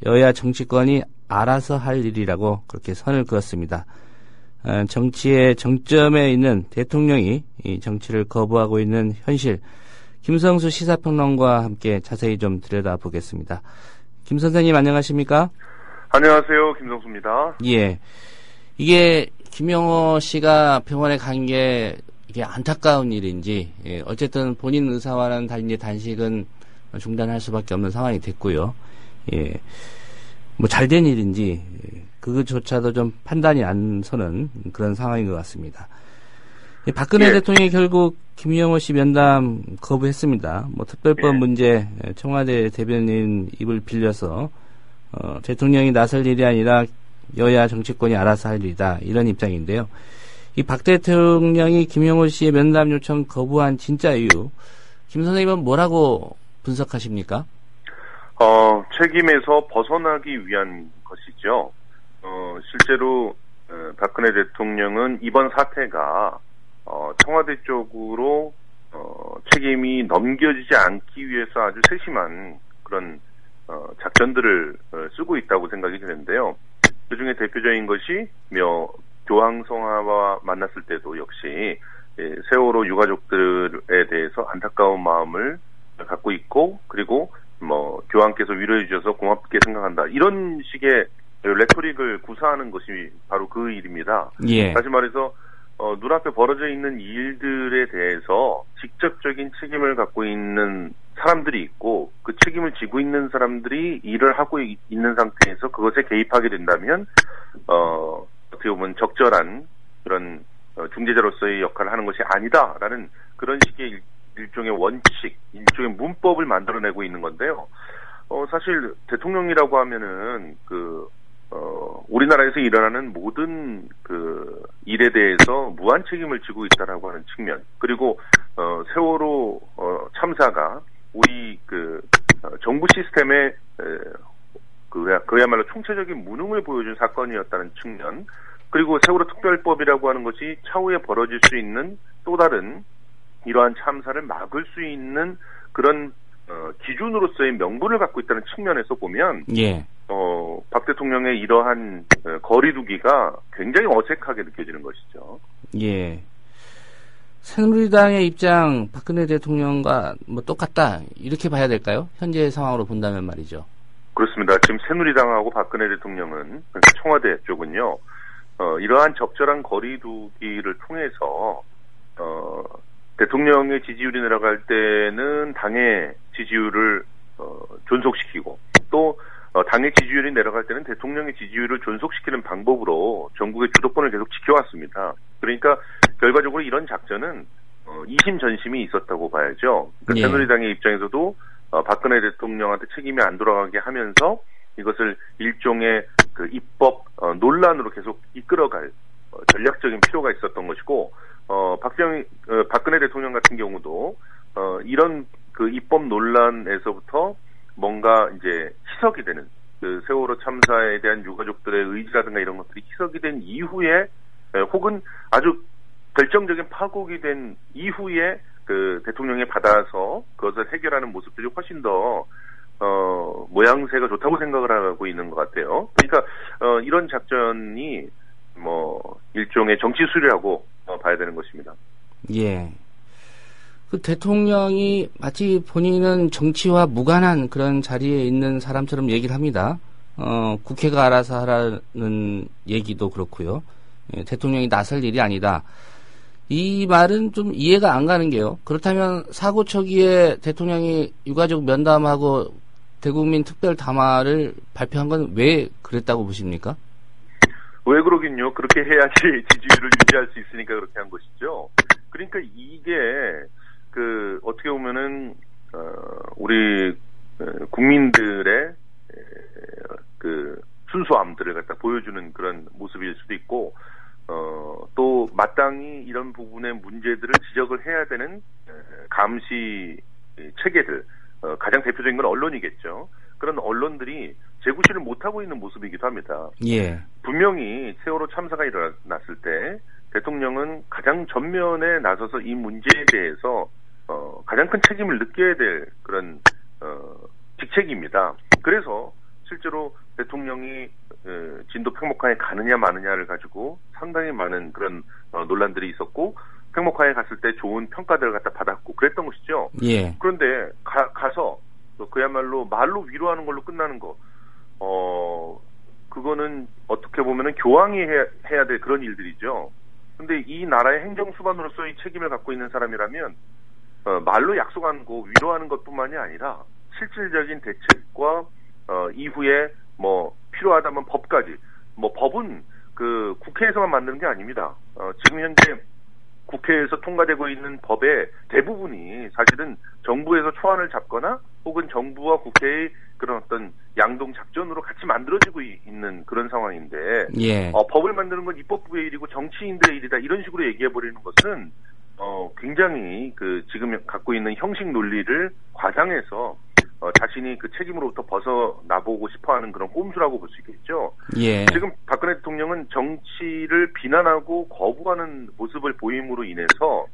여야 정치권이 알아서 할 일이라고 그렇게 선을 그었습니다. 정치의 정점에 있는 대통령이 이 정치를 거부하고 있는 현실, 김성수 시사평론가와 함께 자세히 좀 들여다보겠습니다. 김 선생님 안녕하십니까? 안녕하세요. 김성수입니다. 예, 이게 김영호 씨가 병원에 간 게 이게 안타까운 일인지, 어쨌든 본인 의사와는 달리 단식은 중단할 수밖에 없는 상황이 됐고요. 예, 뭐 잘된 일인지 그것조차도 좀 판단이 안 서는 그런 상황인 것 같습니다. 박근혜 대통령이 결국 김영호 씨 면담 거부했습니다. 뭐 특별법 문제 청와대 대변인 입을 빌려서 대통령이 나설 일이 아니라 여야 정치권이 알아서 할 일이다, 이런 입장인데요. 이 박 대통령이 김영호 씨의 면담 요청 거부한 진짜 이유, 김 선생님은 뭐라고 분석하십니까? 책임에서 벗어나기 위한 것이죠. 실제로 박근혜 대통령은 이번 사태가 청와대 쪽으로 책임이 넘겨지지 않기 위해서 아주 세심한 그런 작전들을 쓰고 있다고 생각이 드는데요. 그중에 대표적인 것이 교황성화와 만났을 때도 역시 세월호 유가족들에 대해서 안타까운 마음을 갖고 있고, 그리고 교황께서 위로해 주셔서 고맙게 생각한다, 이런 식의 레토릭을 구사하는 것이 바로 그 일입니다. 예. 다시 말해서 눈앞에 벌어져 있는 일들에 대해서 직접적인 책임을 갖고 있는 사람들이 있고, 그 책임을 지고 있는 사람들이 일을 하고 있는 상태에서 그것에 개입하게 된다면 어떻게 보면 적절한 그런 중재자로서의 역할을 하는 것이 아니다라는 그런 식의 일종의 원칙, 일종의 문법을 만들어내고 있는 건데요. 사실 대통령이라고 하면은 우리나라에서 일어나는 모든 일에 대해서 무한 책임을 지고 있다라고 하는 측면, 그리고 세월호 참사가 우리 정부 시스템의 그야말로 총체적인 무능을 보여준 사건이었다는 측면, 그리고 세월호 특별법이라고 하는 것이 차후에 벌어질 수 있는 또 다른 이러한 참사를 막을 수 있는 그런 기준으로서의 명분을 갖고 있다는 측면에서 보면 박 대통령의 이러한 거리두기가 굉장히 어색하게 느껴지는 것이죠. 예. 새누리당의 입장 박근혜 대통령과 뭐 똑같다 이렇게 봐야 될까요? 현재 상황으로 본다면 말이죠. 그렇습니다. 지금 새누리당하고 박근혜 대통령은, 그러니까 청와대 쪽은요, 이러한 적절한 거리두기를 통해서 대통령의 지지율이 내려갈 때는 당의 지지율을 존속시키고, 또 당의 지지율이 내려갈 때는 대통령의 지지율을 존속시키는 방법으로 전국의 주도권을 계속 지켜왔습니다. 그러니까 결과적으로 이런 작전은 이심전심이 있었다고 봐야죠. 그러니까 새누리당의 입장에서도 박근혜 대통령한테 책임이 안 돌아가게 하면서 이것을 일종의 그 입법 논란으로 계속 이끌어갈 전략적인 필요가 있었던 것이고, 박근혜 대통령 같은 경우도 이런 그 입법 논란에서부터 뭔가 이제 희석이 되는, 그 세월호 참사에 대한 유가족들의 의지라든가 이런 것들이 희석이 된 이후에, 혹은 아주 결정적인 파국이 된 이후에 그 대통령이 받아서 그것을 해결하는 모습들이 훨씬 더 모양새가 좋다고 생각을 하고 있는 것 같아요. 그러니까 이런 작전이 뭐 일종의 정치 수리라고 봐야 되는 것입니다. 예. 그 대통령이 마치 본인은 정치와 무관한 그런 자리에 있는 사람처럼 얘기를 합니다. 국회가 알아서 하라는 얘기도 그렇고요. 대통령이 나설 일이 아니다. 이 말은 좀 이해가 안 가는 게요. 그렇다면 사고 초기에 대통령이 유가족 면담하고 대국민 특별 담화를 발표한 건 왜 그랬다고 보십니까? 왜 그러긴요. 그렇게 해야지 지지율을 유지할 수 있으니까 그렇게 한 것이죠. 그러니까 이게 어떻게 보면은 우리 국민들의 그 순수함들을 갖다 보여주는 그런 모습일 수도 있고, 또 마땅히 이런 부분의 문제들을 지적을 해야 되는 감시 체계들, 가장 대표적인 건 언론이겠죠. 그런 언론들이 제구실을 못하고 있는 모습이기도 합니다. 예. 분명히 세월호 참사가 일어났을 때 대통령은 가장 전면에 나서서 이 문제에 대해서 가장 큰 책임을 느껴야 될 그런 직책입니다. 그래서 실제로 대통령이 진도 팽목항에 가느냐 마느냐를 가지고 상당히 많은 그런 논란들이 있었고, 팽목항에 갔을 때 좋은 평가들을 갖다 받았고 그랬던 것이죠. 예. 그런데 가서 그야말로 말로 위로하는 걸로 끝나는 거, 그거는 어떻게 보면은 교황이 해야 될 그런 일들이죠. 근데 이 나라의 행정수반으로서 이 책임을 갖고 있는 사람이라면 말로 약속하는 거, 위로하는 것뿐만이 아니라 실질적인 대책과 이후에 뭐 필요하다면 법까지, 뭐 법은 그 국회에서만 만드는 게 아닙니다. 지금 현재 국회에서 통과되고 있는 법의 대부분이 사실은 정부에서 초안을 잡거나 혹은 정부와 국회의 그런 어떤 양동 작전으로 같이 만들어지고 있는 그런 상황인데, 예. 법을 만드는 건 입법부의 일이고 정치인들의 일이다, 이런 식으로 얘기해버리는 것은 굉장히 지금 갖고 있는 형식 논리를 과장해서 자신이 그 책임으로부터 벗어나보고 싶어하는 그런 꼼수라고 볼 수 있겠죠. 예. 지금 박근혜 대통령은 정치를 비난하고 거부하는 모습을 보임으로 인해서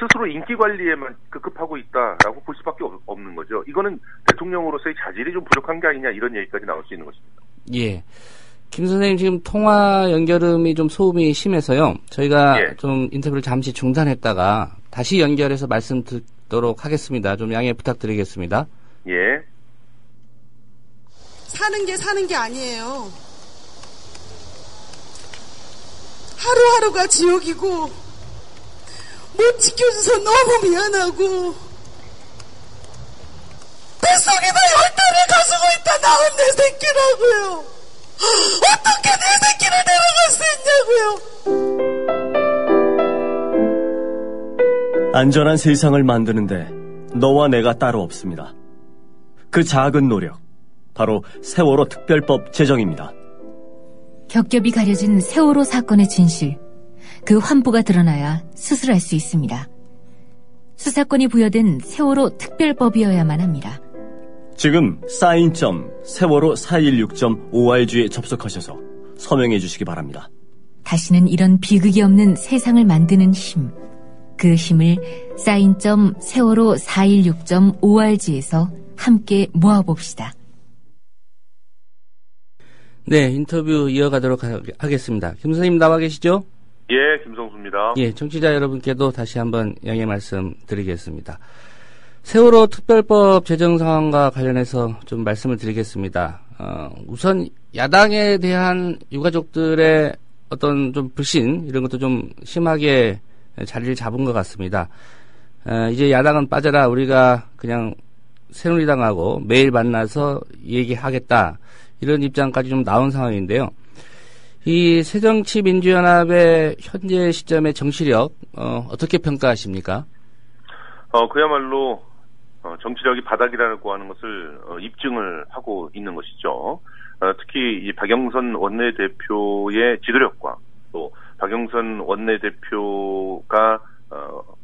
스스로 인기 관리에만 급급하고 있다라고 볼 수밖에 없는 거죠. 이거는 대통령으로서의 자질이 좀 부족한 게 아니냐, 이런 얘기까지 나올 수 있는 것입니다. 예. 김 선생님, 지금 통화 연결음이 좀 소음이 심해서요. 저희가 좀 인터뷰를 잠시 중단했다가 다시 연결해서 말씀 듣도록 하겠습니다. 좀 양해 부탁드리겠습니다. 예. 사는 게 아니에요. 하루하루가 지옥이고, 못 지켜줘서 너무 미안하고, 뱃속에다 10달을 가지고 있다 낳은 내 새끼라고요. 어떻게 내 새끼를 데려갈 수 있냐고요. 안전한 세상을 만드는데 너와 내가 따로 없습니다. 그 작은 노력, 바로 세월호 특별법 제정입니다. 겹겹이 가려진 세월호 사건의 진실, 그 환부가 드러나야 수술할 수 있습니다. 수사권이 부여된 세월호 특별법이어야만 합니다. 지금 사인.세월호 416.org에 접속하셔서 서명해 주시기 바랍니다. 다시는 이런 비극이 없는 세상을 만드는 힘. 그 힘을 사인.세월호 416.org에서 함께 모아봅시다. 네, 인터뷰 이어가도록 하겠습니다. 김 선생님 나와 계시죠? 예, 김성수입니다. 예, 청취자 여러분께도 다시 한번 양해 말씀드리겠습니다. 세월호 특별법 제정 상황과 관련해서 좀 말씀을 드리겠습니다. 우선 야당에 대한 유가족들의 어떤 좀 불신 이런 것도 좀 심하게 자리를 잡은 것 같습니다. 이제 야당은 빠져라, 우리가 그냥 새누리당하고 매일 만나서 얘기하겠다, 이런 입장까지 좀 나온 상황인데요. 이 새정치민주연합의 현재 시점의 정치력 어떻게 평가하십니까? 그야말로 정치력이 바닥이라고 하는 것을 입증을 하고 있는 것이죠. 특히 이 박영선 원내대표의 지도력과 또 박영선 원내대표가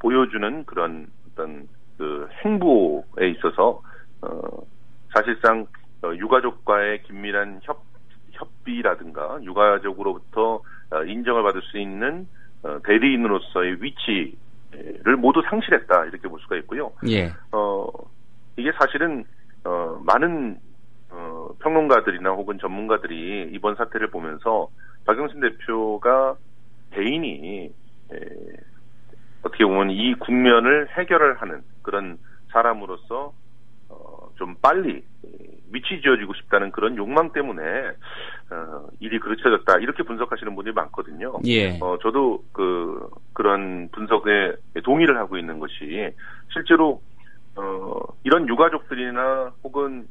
보여주는 그런 어떤 그 행보에 있어서 사실상 유가족과의 긴밀한 협비라든가 유가족으로부터 인정을 받을 수 있는 대리인으로서의 위치를 모두 상실했다, 이렇게 볼 수가 있고요. 예. 이게 사실은 많은 평론가들이나 혹은 전문가들이 이번 사태를 보면서 박영선 대표가 개인이 어떻게 보면 이 국면을 해결을 하는 그런 사람으로서 좀 빨리 위치 지어지고 싶다는 그런 욕망 때문에 일이 그르쳐졌다, 이렇게 분석하시는 분들이 많거든요. 예. 저도 그런 분석에 동의를 하고 있는 것이, 실제로 이런 유가족들이나 혹은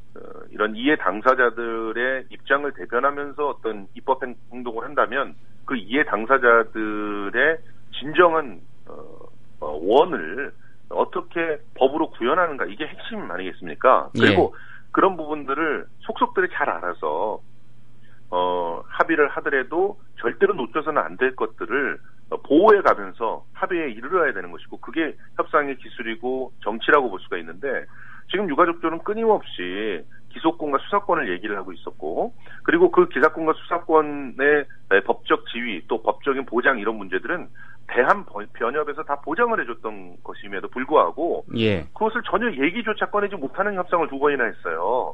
이런 이해 당사자들의 입장을 대변하면서 어떤 입법 행동을 한다면 그 이해 당사자들의 진정한 원을 어떻게 법으로 구현하는가, 이게 핵심 아니겠습니까? 그리고 그런 부분들을 속속들이 잘 알아서 합의를 하더라도 절대로 놓쳐서는 안 될 것들을 보호해 가면서 합의에 이르러야 되는 것이고, 그게 협상의 기술이고 정치라고 볼 수가 있는데, 지금 유가족들은 끊임없이 기소권과 수사권을 얘기를 하고 있었고, 그리고 그 기사권과 수사권의 법적 지위 또 법적인 보장, 이런 문제들은 대한변협에서 다 보장을 해줬던 것임에도 불구하고 그것을 전혀 얘기조차 꺼내지 못하는 협상을 2번이나 했어요.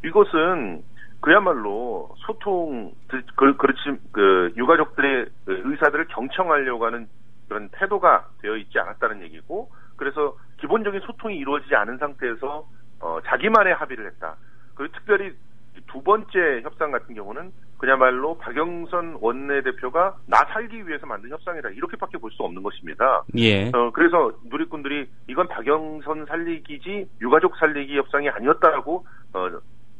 이것은 그야말로 소통, 그렇지, 유가족들의 의사들을 경청하려고 하는 그런 태도가 되어 있지 않았다는 얘기고, 그래서 기본적인 소통이 이루어지지 않은 상태에서 자기만의 합의를 했다. 그리고 특별히 2번째 협상 같은 경우는 그야말로 박영선 원내대표가 나 살기 위해서 만든 협상이다, 이렇게밖에 볼 수 없는 것입니다. 예. 그래서 누리꾼들이 이건 박영선 살리기지 유가족 살리기 협상이 아니었다라고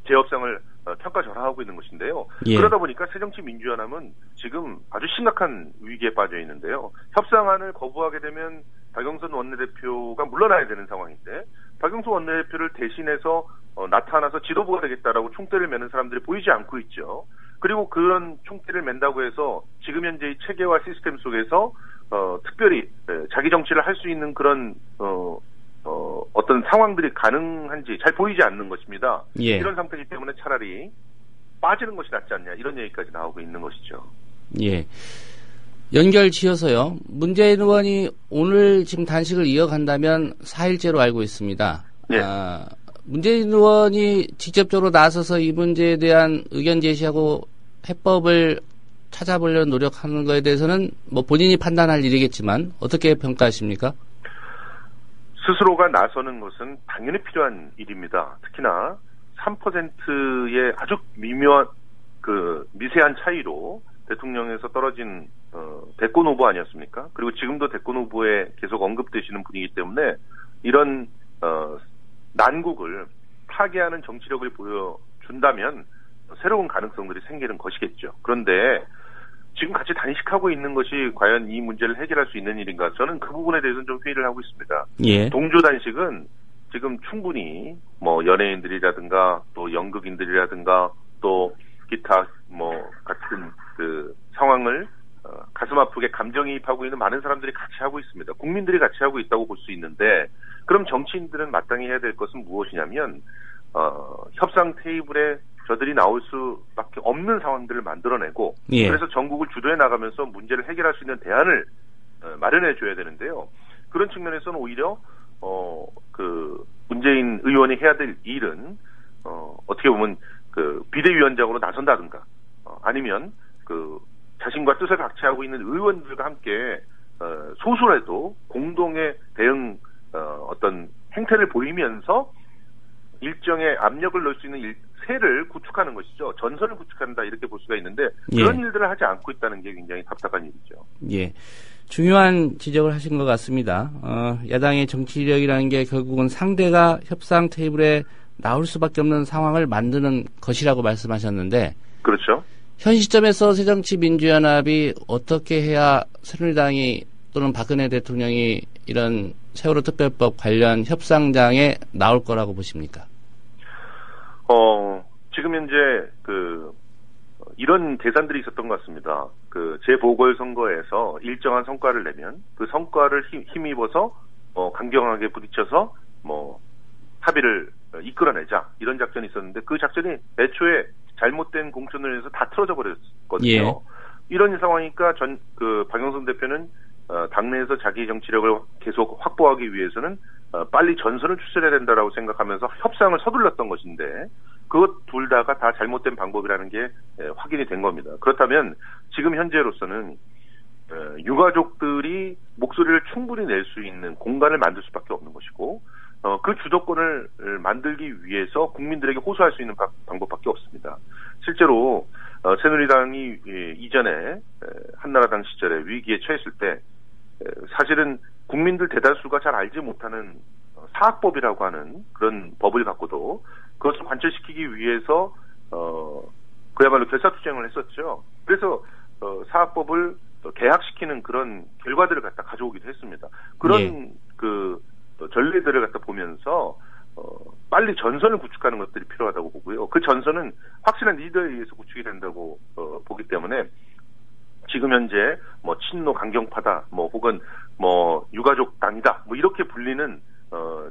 재협상을 평가절하하고 있는 것인데요. 그러다 보니까 새정치민주연합은 지금 아주 심각한 위기에 빠져 있는데요. 협상안을 거부하게 되면 박영선 원내대표가 물러나야 되는 상황인데, 박영선 원내대표를 대신해서 나타나서 지도부가 되겠다라고 총대를 매는 사람들이 보이지 않고 있죠. 그리고 그런 총대를 맨다고 해서 지금 현재의 체계와 시스템 속에서 특별히 자기 정치를 할 수 있는 그런 어떤 상황들이 가능한지 잘 보이지 않는 것입니다. 이런 상태이기 때문에 차라리 빠지는 것이 낫지 않냐, 이런 얘기까지 나오고 있는 것이죠. 예. 연결 지어서요. 문재인 의원이 오늘 지금 단식을 이어간다면 4일째로 알고 있습니다. 문재인 의원이 직접적으로 나서서 이 문제에 대한 의견 제시하고 해법을 찾아보려는 노력하는 것에 대해서는 뭐 본인이 판단할 일이겠지만 어떻게 평가하십니까? 스스로가 나서는 것은 당연히 필요한 일입니다. 특히나 3%의 아주 미묘한 미세한 차이로 대통령에서 떨어진 대권 후보 아니었습니까? 그리고 지금도 대권 후보에 계속 언급되시는 분이기 때문에 이런 난국을 타개하는 정치력을 보여준다면 새로운 가능성들이 생기는 것이겠죠. 그런데 지금 같이 단식하고 있는 것이 과연 이 문제를 해결할 수 있는 일인가? 저는 그 부분에 대해서는 좀 회의를 하고 있습니다. 동조 단식은 지금 충분히 뭐 연예인들이라든가 또 연극인들이라든가 또 기타 뭐 같은 그 상황을 가슴 아프게 감정이입하고 있는 많은 사람들이 같이 하고 있습니다. 국민들이 같이 하고 있다고 볼 수 있는데, 그럼 정치인들은 마땅히 해야 될 것은 무엇이냐면 협상 테이블에 저들이 나올 수밖에 없는 상황들을 만들어내고 예. 그래서 전국을 주도해 나가면서 문제를 해결할 수 있는 대안을 마련해 줘야 되는데요. 그런 측면에서는 오히려 그 문재인 의원이 해야 될 일은 어떻게 보면 그 비대위원장으로 나선다든가 아니면 그 자신과 뜻을 같이하고 있는 의원들과 함께 소수라도 공동의 대응 어떤 행태를 보이면서 일정의 압력을 넣을 수 있는 세를 구축하는 것이죠. 전선을 구축한다 이렇게 볼 수가 있는데 그런 예. 일들을 하지 않고 있다는 게 굉장히 답답한 일이죠. 예, 중요한 지적을 하신 것 같습니다. 야당의 정치력이라는 게 결국은 상대가 협상 테이블에 나올 수밖에 없는 상황을 만드는 것이라고 말씀하셨는데 그렇죠. 현 시점에서 새정치민주연합이 어떻게 해야 새누리당이 또는 박근혜 대통령이 이런 세월호 특별법 관련 협상장에 나올 거라고 보십니까? 지금 현재 이런 계산들이 있었던 것 같습니다. 재보궐선거에서 일정한 성과를 내면 그 성과를 힘입어서 강경하게 부딪혀서 합의를 이끌어내자 이런 작전이 있었는데 그 작전이 애초에 잘못된 공천을 해서 다 틀어져 버렸거든요. 예. 이런 상황이니까 박영선 대표는 당내에서 자기 정치력을 계속 확보하기 위해서는 빨리 전선을 추스려야 된다라고 생각하면서 협상을 서둘렀던 것인데 그것 둘 다가 다 잘못된 방법이라는 게 확인이 된 겁니다. 그렇다면 지금 현재로서는 유가족들이 목소리를 충분히 낼 수 있는 공간을 만들 수밖에 없는 것이고 그 주도권을 만들기 위해서 국민들에게 호소할 수 있는 방법밖에 없습니다. 실제로 새누리당이 이전에 한나라당 시절에 위기에 처했을 때 사실은 국민들 대다수가 잘 알지 못하는 사학법이라고 하는 그런 법을 갖고도 그것을 관철시키기 위해서 그야말로 결사투쟁을 했었죠. 그래서 사학법을 개학시키는 그런 결과들을 갖다 가져오기도 했습니다. 그런 전례들을 갖다 보면서 빨리 전선을 구축하는 것들이 필요하다고 보고요. 그 전선은 확실한 리더에 의해서 구축이 된다고 보기 때문에 지금 현재 친노 강경파다 혹은 유가족 당이다 이렇게 불리는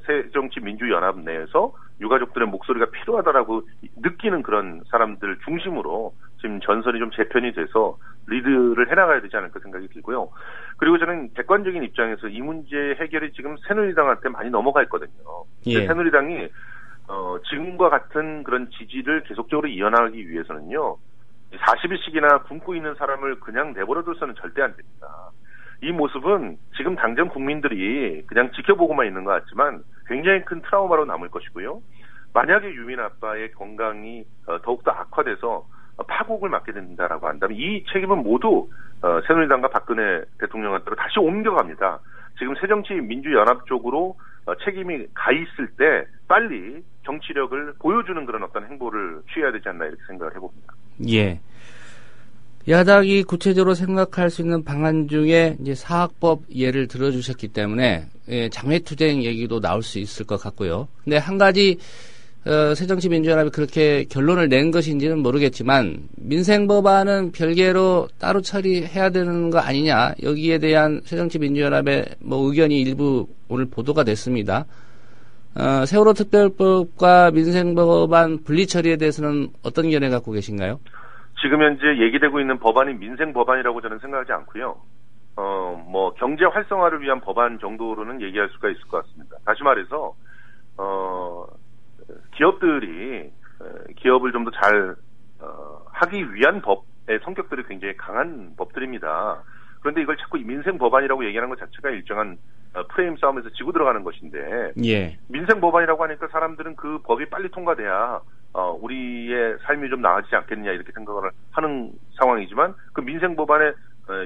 새정치민주연합 내에서 유가족들의 목소리가 필요하다라고 느끼는 그런 사람들 중심으로 지금 전선이 좀 재편이 돼서 리드를 해나가야 되지 않을까 생각이 들고요. 그리고 저는 객관적인 입장에서 이 문제 해결이 지금 새누리당한테 많이 넘어가 있거든요. 예. 새누리당이 지금과 같은 그런 지지를 계속적으로 이어나가기 위해서는요. 40일씩이나 굶고 있는 사람을 그냥 내버려둬서는 절대 안 됩니다. 이 모습은 지금 당장 국민들이 그냥 지켜보고만 있는 것 같지만 굉장히 큰 트라우마로 남을 것이고요. 만약에 유민 아빠의 건강이 더욱더 악화돼서 파국을 맞게 된다라고 한다면 이 책임은 모두 새누리당과 박근혜 대통령한테로 다시 옮겨갑니다. 지금 새정치민주연합 쪽으로 책임이 가 있을 때 빨리 정치력을 보여주는 그런 어떤 행보를 취해야 되지 않나 이렇게 생각을 해봅니다. 예. 야당이 구체적으로 생각할 수 있는 방안 중에 이제 사학법 예를 들어주셨기 때문에 장외투쟁 얘기도 나올 수 있을 것 같고요. 근데 한 가지 새정치민주연합이 그렇게 결론을 낸 것인지는 모르겠지만 민생법안은 별개로 따로 처리해야 되는 거 아니냐 여기에 대한 새정치민주연합의 의견이 일부 오늘 보도가 됐습니다. 세월호 특별법과 민생법안 분리 처리에 대해서는 어떤 견해 갖고 계신가요? 지금 현재 얘기되고 있는 법안이 민생 법안이라고 저는 생각하지 않고요. 경제 활성화를 위한 법안 정도로는 얘기할 수가 있을 것 같습니다. 다시 말해서 기업들이 기업을 좀 더 잘 하기 위한 법의 성격들이 굉장히 강한 법들입니다. 그런데 이걸 자꾸 민생 법안이라고 얘기하는 것 자체가 일정한 프레임 싸움에서 지고 들어가는 것인데 예. 민생 법안이라고 하니까 사람들은 그 법이 빨리 통과돼야 우리의 삶이 좀 나아지지 않겠느냐 이렇게 생각을 하는 상황이지만 그 민생 법안의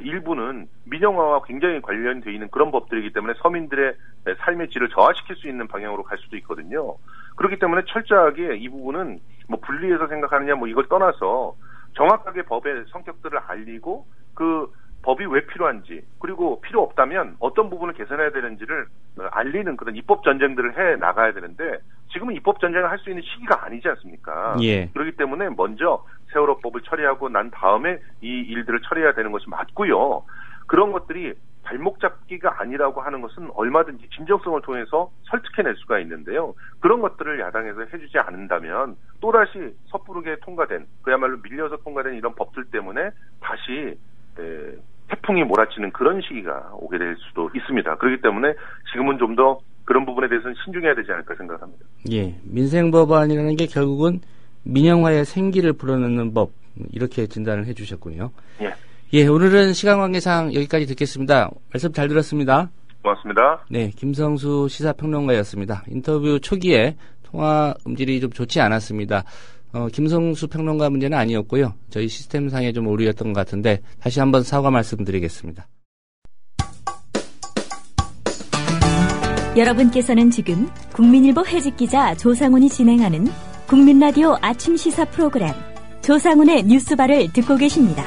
일부는 민영화와 굉장히 관련되어 있는 그런 법들이기 때문에 서민들의 삶의 질을 저하시킬 수 있는 방향으로 갈 수도 있거든요. 그렇기 때문에 철저하게 이 부분은 분리해서 생각하느냐 이걸 떠나서 정확하게 법의 성격들을 알리고 그 법이 왜 필요한지 그리고 필요 없다면 어떤 부분을 개선해야 되는지를 알리는 그런 입법 전쟁들을 해 나가야 되는데 지금은 입법 전쟁을 할 수 있는 시기가 아니지 않습니까? 예. 그렇기 때문에 먼저 세월호법을 처리하고 난 다음에 이 일들을 처리해야 되는 것이 맞고요. 그런 것들이 발목 잡기가 아니라고 하는 것은 얼마든지 진정성을 통해서 설득해낼 수가 있는데요. 그런 것들을 야당에서 해주지 않는다면 또다시 섣부르게 통과된, 그야말로 밀려서 통과된 이런 법들 때문에 다시 태풍이 몰아치는 그런 시기가 오게 될 수도 있습니다. 그렇기 때문에 지금은 좀 더 그런 부분에 대해서는 신중해야 되지 않을까 생각합니다. 예, 민생법안이라는 게 결국은 민영화의 생기를 불어넣는 법, 이렇게 진단을 해주셨군요. 예. 예, 오늘은 시간 관계상 여기까지 듣겠습니다. 말씀 잘 들었습니다. 고맙습니다. 네, 김성수 시사평론가였습니다. 인터뷰 초기에 통화 음질이 좀 좋지 않았습니다. 김성수 평론가 문제는 아니었고요. 저희 시스템상에 좀 오류였던 것 같은데 다시 한번 사과 말씀드리겠습니다. 여러분께서는 지금 국민일보 해직기자 조상훈이 진행하는 국민라디오 아침 시사 프로그램 조상훈의 뉴스바를 듣고 계십니다.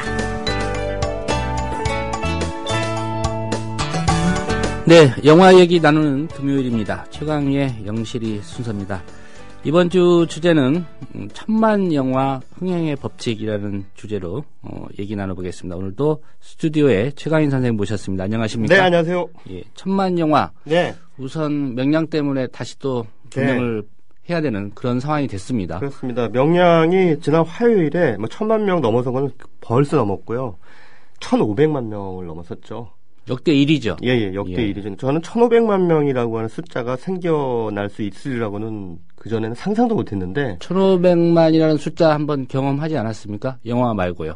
네, 영화 얘기 나누는 금요일입니다. 최강희의 영실이 순서입니다. 이번 주 주제는 천만 영화 흥행의 법칙이라는 주제로 얘기 나눠보겠습니다. 오늘도 스튜디오에 최강희 선생님 모셨습니다. 안녕하십니까? 네, 안녕하세요. 예, 천만 영화. 네. 우선 명량 때문에 다시 또 조명을 해야 되는 그런 상황이 됐습니다. 그렇습니다. 명량이 지난 화요일에 1,000만 명 넘어선 건 벌써 넘었고요. 1,500만 명을 넘었었죠. 역대 1위죠. 예, 역대 1위죠. 저는 1,500만 명이라고 하는 숫자가 생겨날 수 있으리라고는 그전에는 상상도 못했는데 1,500만이라는 숫자 한번 경험하지 않았습니까? 영화 말고요.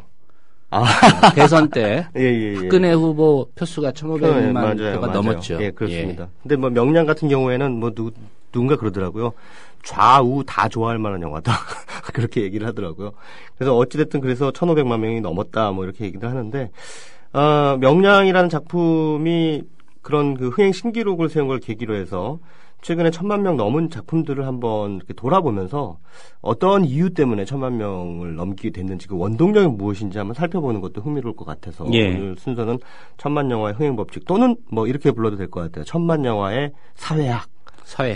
대선 때 박근혜 후보 표수가 1,500만 표가 넘었죠. 예, 그렇습니다. 근데 명량 같은 경우에는 누군가 그러더라고요. 좌우 다 좋아할 만한 영화다. 그렇게 얘기를 하더라고요. 그래서 어찌됐든 그래서 1,500만 명이 넘었다 이렇게 얘기를 하는데 명량이라는 작품이 그런 그 흥행 신기록을 세운 걸 계기로 해서 최근에 1,000만 명 넘은 작품들을 한번 이렇게 돌아보면서 어떤 이유 때문에 1,000만 명을 넘기게 됐는지 그 원동력이 무엇인지 한번 살펴보는 것도 흥미로울 것 같아서 오늘 순서는 1,000만 영화의 흥행 법칙 또는 이렇게 불러도 될 것 같아요. 1,000만 영화의 사회학.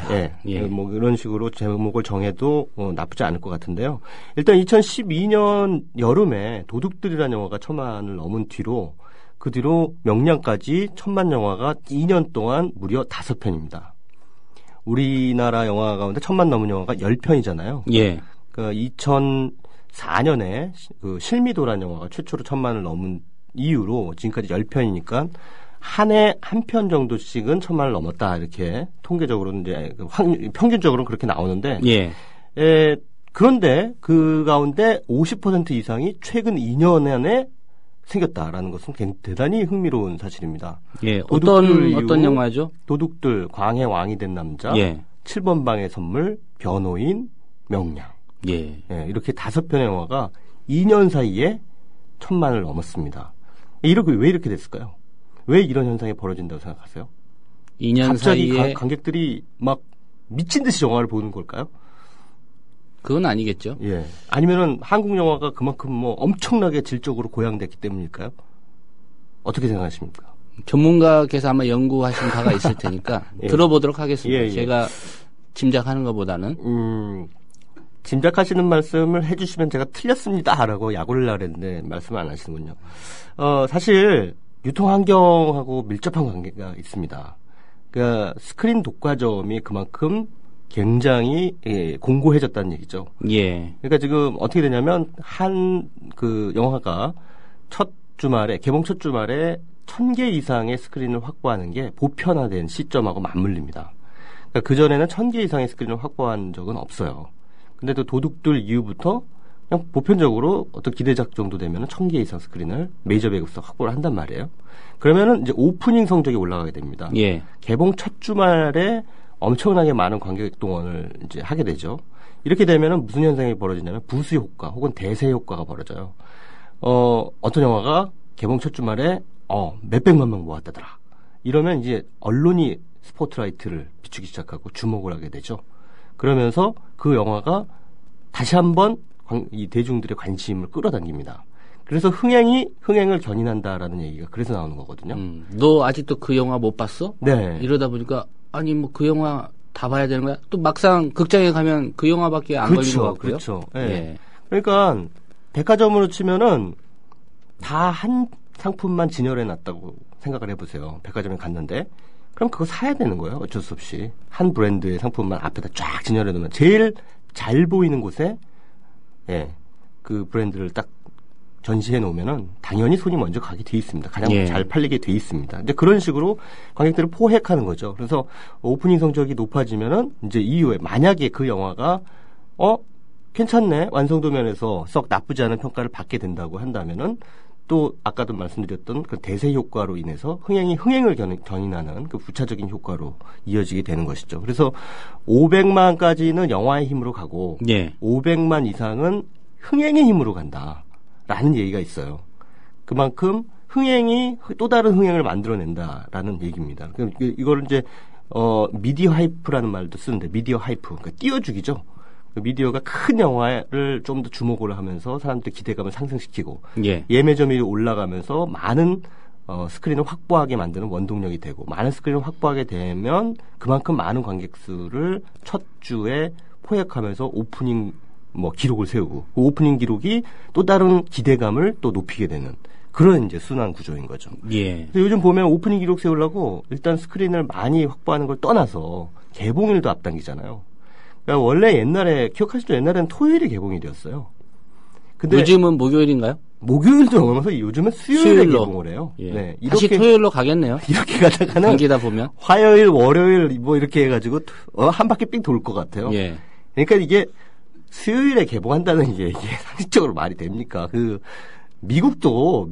예. 이런 식으로 제목을 정해도 나쁘지 않을 것 같은데요. 일단 2012년 여름에 도둑들이라는 영화가 1,000만을 넘은 뒤로 그 뒤로 명량까지 1,000만 영화가 2년 동안 무려 5편입니다. 우리나라 영화 가운데 1,000만 넘은 영화가 10편이잖아요. 예. 그 2004년에 그 실미도라는 영화가 최초로 1,000만을 넘은 이후로 지금까지 10편이니까 한 해 한 편 정도씩은 1,000만을 넘었다 이렇게 통계적으로는 이제 평균적으로는 그렇게 나오는데 그런데 그 가운데 50% 이상이 최근 2년 안에 생겼다라는 것은 대단히 흥미로운 사실입니다. 예, 어떤 영화죠? 도둑들, 광해 왕이 된 남자, 7번 방의 선물, 변호인, 명량. 예, 이렇게 5편의 영화가 2년 사이에 1,000만을 넘었습니다. 왜 이렇게 됐을까요? 왜 이런 현상이 벌어진다고 생각하세요? 2년 갑자기 사이에 관객들이 막 미친 듯이 영화를 보는 걸까요? 그건 아니겠죠. 예. 아니면은 한국 영화가 그만큼 엄청나게 질적으로 고양됐기 때문일까요? 어떻게 생각하십니까? 전문가께서 아마 연구하신 바가 있을 테니까 들어보도록 하겠습니다. 예. 제가 짐작하는 것보다는. 짐작하시는 말씀을 해주시면 제가 틀렸습니다라고 약올리려고 했는데 말씀을 안 하시는군요. 사실 유통환경하고 밀접한 관계가 있습니다. 그러니까 스크린 독과점이 그만큼 굉장히 공고해졌다는 얘기죠. 예. 그러니까 지금 어떻게 되냐면 그 영화가 개봉 첫 주말에 1,000개 이상의 스크린을 확보하는 게 보편화된 시점하고 맞물립니다. 그러니까 그전에는 1,000개 이상의 스크린을 확보한 적은 없어요. 근데 또 도둑들 이후부터 그냥 보편적으로 어떤 기대작 정도 되면은 1,000개 이상 스크린을 메이저 배급사 확보를 한단 말이에요. 그러면은 이제 오프닝 성적이 올라가게 됩니다. 예. 개봉 첫 주말에 엄청나게 많은 관객 동원을 이제 하게 되죠. 이렇게 되면은 무슨 현상이 벌어지냐면 부수 효과 혹은 대세 효과가 벌어져요. 어떤 영화가 개봉 첫 주말에 몇백만 명 모았다더라. 이러면 이제 언론이 스포트라이트를 비추기 시작하고 주목을 하게 되죠. 그러면서 그 영화가 다시 한번 이 대중들의 관심을 끌어당깁니다. 그래서 흥행을 견인한다라는 얘기가 그래서 나오는 거거든요. 너 아직도 그 영화 못 봤어? 네. 이러다 보니까 아니 그 영화 다 봐야 되는 거야? 또 막상 극장에 가면 그 영화밖에 안 걸리는 것 같고요. 그렇죠. 네. 그러니까 백화점으로 치면은 다 상품만 진열해놨다고 생각을 해보세요. 백화점에 갔는데 그럼 그거 사야 되는 거예요. 어쩔 수 없이 한 브랜드의 상품만 앞에다 쫙 진열해놓으면 제일 잘 보이는 곳에 예, 그 브랜드를 딱 전시해 놓으면은 당연히 손이 먼저 가게 돼 있습니다. 가장 예. 잘 팔리게 돼 있습니다. 이제 그런 식으로 관객들을 포획하는 거죠. 그래서 오프닝 성적이 높아지면은 이제 이후에 만약에 그 영화가 괜찮네 완성도 면에서 썩 나쁘지 않은 평가를 받게 된다고 한다면은 또 아까도 말씀드렸던 그 대세 효과로 인해서 흥행을 견인하는 그 부차적인 효과로 이어지게 되는 것이죠. 그래서 500만까지는 영화의 힘으로 가고 예. 500만 이상은 흥행의 힘으로 간다라는 얘기가 있어요. 그만큼 흥행이 또 다른 흥행을 만들어낸다라는 얘기입니다. 이거를 이제 미디어 하이프라는 말도 쓰는데 미디어 하이프, 그러니까 띄워주기죠. 미디어가 큰 영화를 좀 더 주목을 하면서 사람들의 기대감을 상승시키고 예매점이 올라가면서 많은 스크린을 확보하게 만드는 원동력이 되고 많은 스크린을 확보하게 되면 그만큼 많은 관객 수를 첫 주에 포획하면서 오프닝 기록을 세우고 그 오프닝 기록이 또 다른 기대감을 또 높이게 되는 그런 이제 순환 구조인 거죠. 예. 그래서 요즘 보면 오프닝 기록 세우려고 일단 스크린을 많이 확보하는 걸 떠나서 개봉일도 앞당기잖아요. 그러니까 원래 옛날에 기억하시죠? 옛날에는 토요일이 개봉일이었어요. 근데 요즘은 목요일인가요? 목요일도 넘어서 요즘은 수요일에 개봉을 해요. 예. 네, 다시 토요일로 가겠네요. 이렇게 가다가는 당기다 보면 화요일, 월요일 이렇게 해가지고 한 바퀴 삥 돌 것 같아요. 예. 그러니까 이게 수요일에 개봉한다는 게 이게 상식적으로 말이 됩니까? 미국도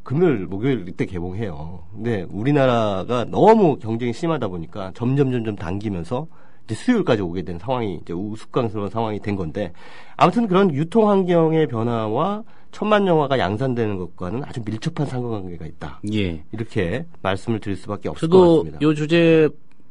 금요일, 목요일 이때 개봉해요. 근데 우리나라가 너무 경쟁이 심하다 보니까 점점 당기면서 이제 수요일까지 오게 된 상황이 이제 우스꽝스러운 상황이 된 건데 아무튼 그런 유통 환경의 변화와 천만 영화가 양산되는 것과는 아주 밀접한 상관관계가 있다. 예. 이렇게 말씀을 드릴 수밖에 없을 것 저도 같습니다. 이 주제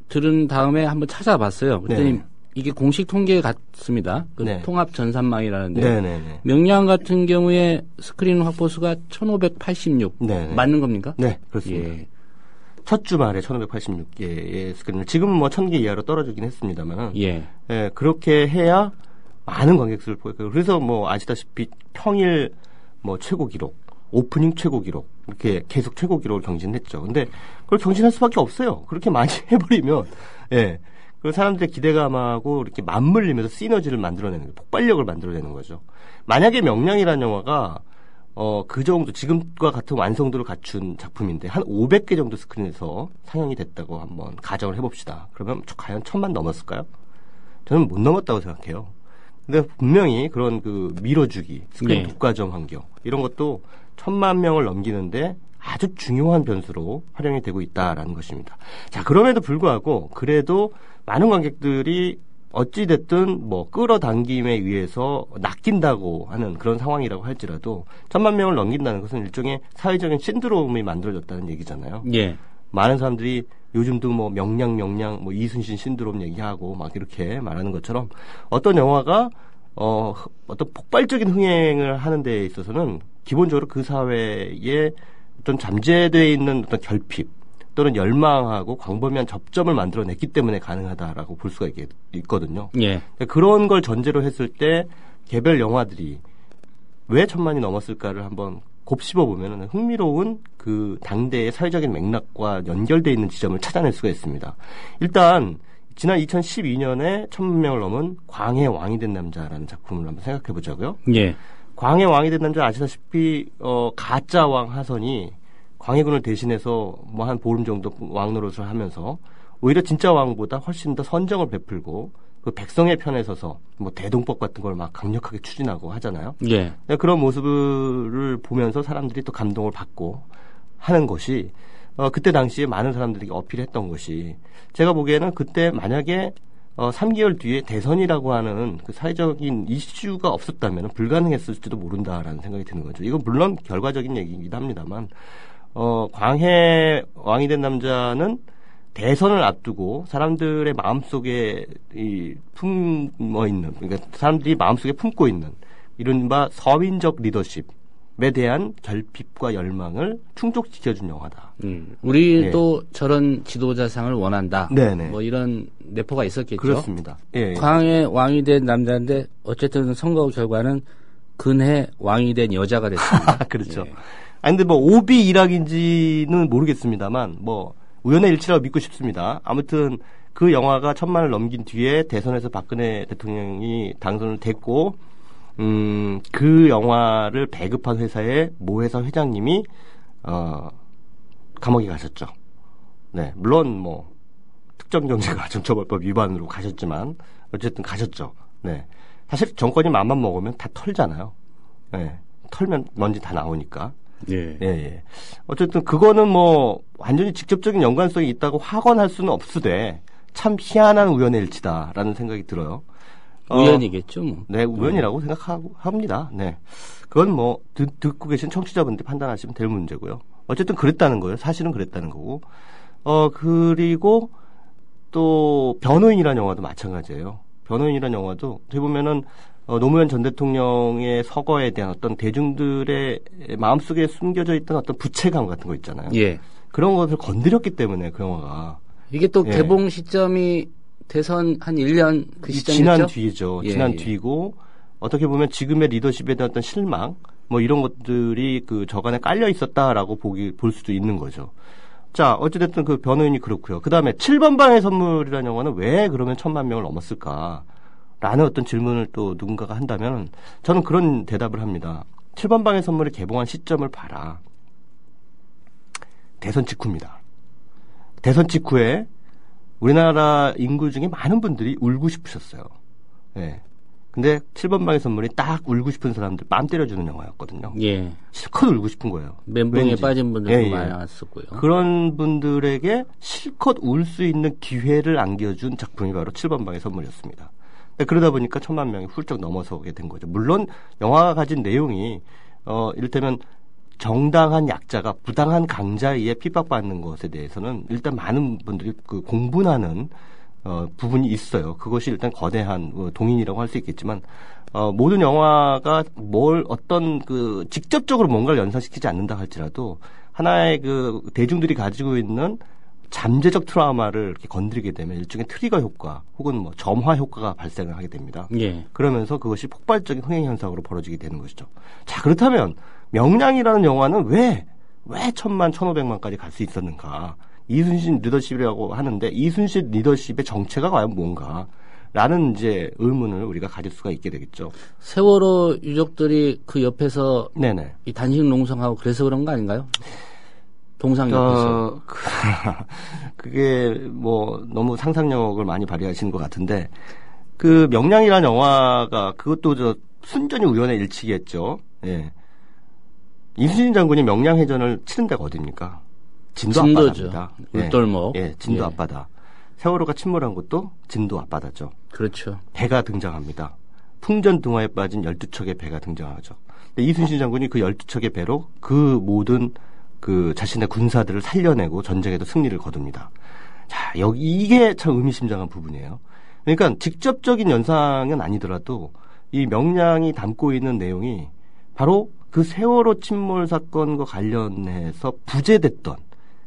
들은 다음에 한번 찾아봤어요. 그랬더니 네. 이게 공식 통계 같습니다. 네. 통합 전산망이라는데 네네네. 명량 같은 경우에 스크린 확보수가 1586 네네. 맞는 겁니까? 네, 그렇습니다. 예. 첫 주말에 1586개의 스크린을 지금은 1000개 이하로 떨어지긴 했습니다만 예. 그렇게 해야 많은 관객수를 포획하고 그래서 아시다시피 평일 최고 기록, 오프닝 최고 기록 이렇게 계속 최고 기록을 경신했죠. 근데 그걸 경신할 수밖에 없어요. 그렇게 많이 해버리면 그 사람들의 기대감하고 이렇게 맞물리면서 시너지를 만들어내는 거예요. 폭발력을 만들어내는 거죠. 만약에 명량이라는 영화가 그 정도 지금과 같은 완성도를 갖춘 작품인데 한 500개 정도 스크린에서 상영이 됐다고 한번 가정을 해봅시다. 그러면 과연 1000만 넘었을까요? 저는 못 넘었다고 생각해요. 근데 분명히 그런 밀어주기, 스크린 독과점 환경 이런 것도 1000만 명을 넘기는데 아주 중요한 변수로 활용이 되고 있다라는 것입니다. 자, 그럼에도 불구하고 그래도 많은 관객들이 어찌됐든 끌어당김에 의해서 낚인다고 하는 그런 상황이라고 할지라도 1000만 명을 넘긴다는 것은 일종의 사회적인 신드롬이 만들어졌다는 얘기잖아요. 예. 많은 사람들이 요즘도 명량 이순신 신드롬 얘기하고 이렇게 말하는 것처럼 어떤 영화가 어떤 폭발적인 흥행을 하는 데 있어서는 기본적으로 그 사회에 어떤 잠재되어 있는 어떤 결핍 또는 열망하고 광범위한 접점을 만들어냈기 때문에 가능하다라고 볼 수가 있거든요. 예. 그런 걸 전제로 했을 때 개별 영화들이 왜 1000만이 넘었을까를 한번 곱씹어 보면 흥미로운 그 당대의 사회적인 맥락과 연결되어 있는 지점을 찾아낼 수가 있습니다. 일단 지난 2012년에 1000만 명을 넘은 광해 왕이 된 남자라는 작품을 한번 생각해 보자고요. 예. 광해 왕이 된 남자 아시다시피 가짜 왕 하선이 광해군을 대신해서 한 보름 정도 왕 노릇을 하면서 오히려 진짜 왕보다 훨씬 더 선정을 베풀고 그 백성의 편에 서서 대동법 같은 걸 강력하게 추진하고 하잖아요. 예. 그런 모습을 보면서 사람들이 또 감동을 받고 하는 것이 그때 당시에 많은 사람들이 어필했던 것이 제가 보기에는 그때 만약에 3개월 뒤에 대선이라고 하는 그 사회적인 이슈가 없었다면 불가능했을지도 모른다라는 생각이 드는 거죠. 이건 물론 결과적인 얘기이기도 합니다만 광해 왕이 된 남자는 대선을 앞두고 사람들의 마음속에 품어 있는, 그러니까 사람들이 마음속에 품고 있는 이른바 서민적 리더십에 대한 결핍과 열망을 충족시켜준 영화다. 우리도 저런 지도자상을 원한다. 네네. 이런 내포가 있었겠죠. 그렇습니다. 예. 광해 왕이 된 남자인데 어쨌든 선거 결과는 근해 왕이 된 여자가 됐습니다. 그렇죠. 예. 아니, 근데 뭐, 오비 일학인지는 모르겠습니다만, 뭐, 우연의 일치라고 믿고 싶습니다. 아무튼, 그 영화가 1,000만을 넘긴 뒤에 대선에서 박근혜 대통령이 당선을 됐고, 그 영화를 배급한 회사의 모 회사 회장님이, 감옥에 가셨죠. 네, 물론 뭐, 특정경제가중처벌법 위반으로 가셨지만, 어쨌든 가셨죠. 네. 사실 정권이 맘만 먹으면 다 털잖아요. 네. 털면 먼지 다 나오니까. 예. 예, 예. 어쨌든 그거는 뭐 완전히 직접적인 연관성이 있다고 확언할 수는 없으되 참 희한한 우연의 일치다라는 생각이 들어요. 우연이겠죠, 뭐. 네, 우연이라고 생각합니다. 네. 그건 뭐 듣고 계신 청취자분들이 판단하시면 될 문제고요. 어쨌든 그랬다는 거예요. 사실은 그랬다는 거고. 그리고 또 변호인이라는 영화도 마찬가지예요. 변호인이라는 영화도 어떻게 보면은 노무현 전 대통령의 서거에 대한 어떤 대중들의 마음속에 숨겨져 있던 어떤 부채감 같은 거 있잖아요. 예. 그런 것을 건드렸기 때문에 그 영화가. 이게 또 개봉 시점이 대선 한 1년 그 시점이죠? 지난 뒤죠. 예, 지난 예. 뒤고 어떻게 보면 지금의 리더십에 대한 어떤 실망 뭐 이런 것들이 그 저간에 깔려 있었다라고 볼 수도 있는 거죠. 자, 어찌됐든 그 변호인이 그렇고요. 그 다음에 7번 방의 선물이라는 영화는 왜 그러면 1,000만 명을 넘었을까? 라는 어떤 질문을 또 누군가가 한다면 저는 그런 대답을 합니다. 7번 방의 선물이 개봉한 시점을 봐라. 대선 직후입니다. 대선 직후에 우리나라 인구 중에 많은 분들이 울고 싶으셨어요. 예. 근데 7번 방의 선물이 딱 울고 싶은 사람들 뺨 때려주는 영화였거든요. 예. 실컷 울고 싶은 거예요. 멘붕에 왠지. 빠진 분들도 예, 예. 많았었고요. 그런 분들에게 실컷 울 수 있는 기회를 안겨준 작품이 바로 7번 방의 선물이었습니다. 그러다 보니까 1,000만 명이 훌쩍 넘어서게 된 거죠. 물론 영화가 가진 내용이 이를테면 정당한 약자가 부당한 강자에 의해 핍박받는 것에 대해서는 일단 많은 분들이 그 공분하는 부분이 있어요. 그것이 일단 거대한 동인이라고 할 수 있겠지만 모든 영화가 어떤 그 직접적으로 뭔가를 연상시키지 않는다 할지라도 하나의 그 대중들이 가지고 있는 잠재적 트라우마를 이렇게 건드리게 되면 일종의 트리거 효과 혹은 뭐 점화 효과가 발생을 하게 됩니다. 예. 그러면서 그것이 폭발적인 흥행 현상으로 벌어지게 되는 것이죠. 자, 그렇다면 명량이라는 영화는 왜 1,000만, 1,500만까지 갈 수 있었는가? 이순신 리더십이라고 하는데 이순신 리더십의 정체가 과연 뭔가? 라는 이제 의문을 우리가 가질 수가 있게 되겠죠. 세월호 유족들이 그 옆에서 네네. 이 단식 농성하고 그래서 그런 거 아닌가요? 동상 옆에서. 그게 뭐 너무 상상력을 많이 발휘하시는 것 같은데 그 명량이라는 영화가 그것도 순전히 우연의 일치겠죠. 예. 이순신 장군이 명량해전을 치른 데가 어디입니까? 진도 앞바다입니다. 울돌목. 예, 진도 앞바다. 세월호가 침몰한 곳도 진도 앞바다죠. 그렇죠. 배가 등장합니다. 풍전등화에 빠진 12척의 배가 등장하죠. 근데 이순신 장군이 그 12척의 배로 그 모든 그 자신의 군사들을 살려내고 전쟁에도 승리를 거둡니다. 자, 이게 참 의미심장한 부분이에요. 그러니까 직접적인 연상은 아니더라도 이 명량이 담고 있는 내용이 바로 그 세월호 침몰 사건과 관련해서 부재됐던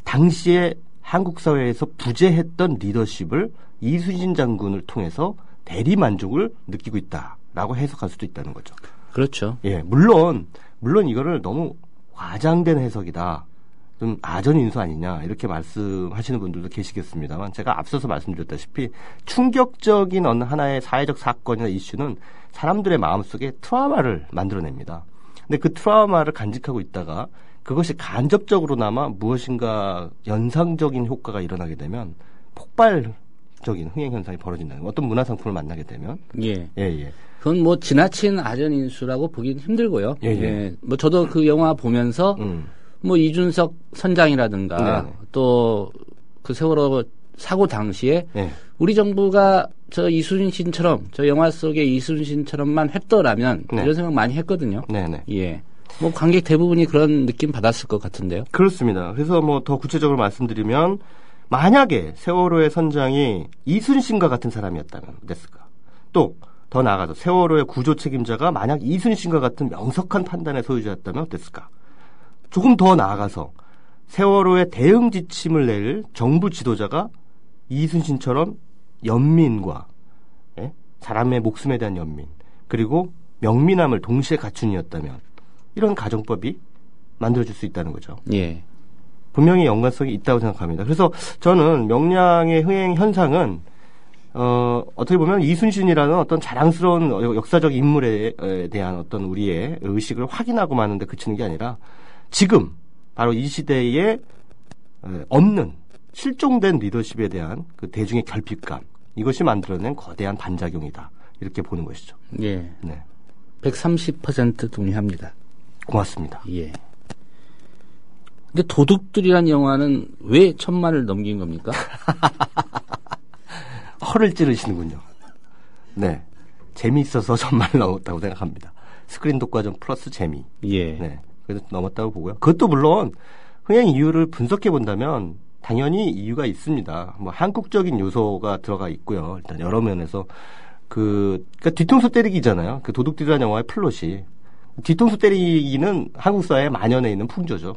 당시에 한국 사회에서 부재했던 리더십을 이순신 장군을 통해서 대리 만족을 느끼고 있다라고 해석할 수도 있다는 거죠. 그렇죠. 예, 물론 이거를 너무 과장된 해석이다. 좀 아전인수 아니냐 이렇게 말씀하시는 분들도 계시겠습니다만 제가 앞서서 말씀드렸다시피 충격적인 어느 하나의 사회적 사건이나 이슈는 사람들의 마음속에 트라우마를 만들어냅니다. 근데 그 트라우마를 간직하고 있다가 그것이 간접적으로나마 무엇인가 연상적인 효과가 일어나게 되면 폭발적인 흥행 현상이 벌어진다는 거예요. 어떤 문화상품을 만나게 되면. 예. 예. 그건 뭐 지나친 아전인수라고 보기는 힘들고요. 예. 예. 뭐 저도 그 영화 보면서 뭐 이준석 선장이라든가 또 그 세월호 사고 당시에 우리 정부가 저 이순신처럼 저 영화 속의 이순신처럼만 했더라면 이런 생각 많이 했거든요. 네네. 예. 뭐 관객 대부분이 그런 느낌 받았을 것 같은데요. 그렇습니다. 그래서 뭐 더 구체적으로 말씀드리면 만약에 세월호의 선장이 이순신과 같은 사람이었다면 어땠을까? 또 더 나아가서 세월호의 구조 책임자가 만약 이순신과 같은 명석한 판단의 소유자였다면 어땠을까? 조금 더 나아가서 세월호의 대응 지침을 낼 정부 지도자가 이순신처럼 연민과 사람의 목숨에 대한 연민 그리고 명민함을 동시에 갖춘 이었다면 이런 가정법이 만들어줄 수 있다는 거죠. 예. 분명히 연관성이 있다고 생각합니다. 그래서 저는 명량의 흥행 현상은 어떻게 보면 이순신이라는 어떤 자랑스러운 역사적 인물에 대한 어떤 우리의 의식을 확인하고 마는데 그치는 게 아니라 지금 바로 이 시대에 없는 실종된 리더십에 대한 그 대중의 결핍감, 이것이 만들어낸 거대한 반작용이다. 이렇게 보는 것이죠. 예. 네. 130% 동의합니다. 고맙습니다. 예. 근데 도둑들이란 영화는 왜 1000만을 넘긴 겁니까? 허를 찌르시는군요. 네. 재미있어서 1000만을 넘었다고 생각합니다. 스크린 독과점 플러스 재미. 예. 네. 그래서 넘었다고 보고요. 그것도 물론 흥행 이유를 분석해 본다면 당연히 이유가 있습니다. 뭐 한국적인 요소가 들어가 있고요. 일단 여러 면에서 그러니까 뒤통수 때리기잖아요. 그 도둑들이라는 영화의 플롯이 뒤통수 때리기는 한국 사회에 만연해 있는 풍조죠.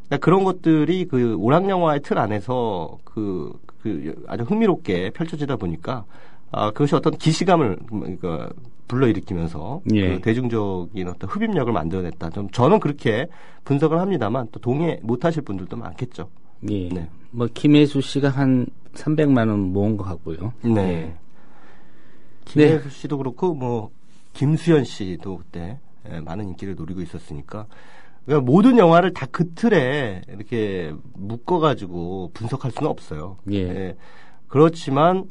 그러니까 그런 것들이 그 오락 영화의 틀 안에서 그 아주 흥미롭게 펼쳐지다 보니까 그것이 어떤 기시감을 그러니까 불러일으키면서 예. 그 대중적인 어떤 흡입력을 만들어냈다. 좀 저는 그렇게 분석을 합니다만 또 동의 못하실 분들도 많겠죠. 예. 네. 뭐 김혜수 씨가 한 300만 원 모은 것 같고요. 네. 예. 김혜수 씨도 그렇고 뭐 김수현 씨도 그때 많은 인기를 노리고 있었으니까 그러니까 모든 영화를 다 그 틀에 이렇게 묶어가지고 분석할 수는 없어요. 예. 그렇지만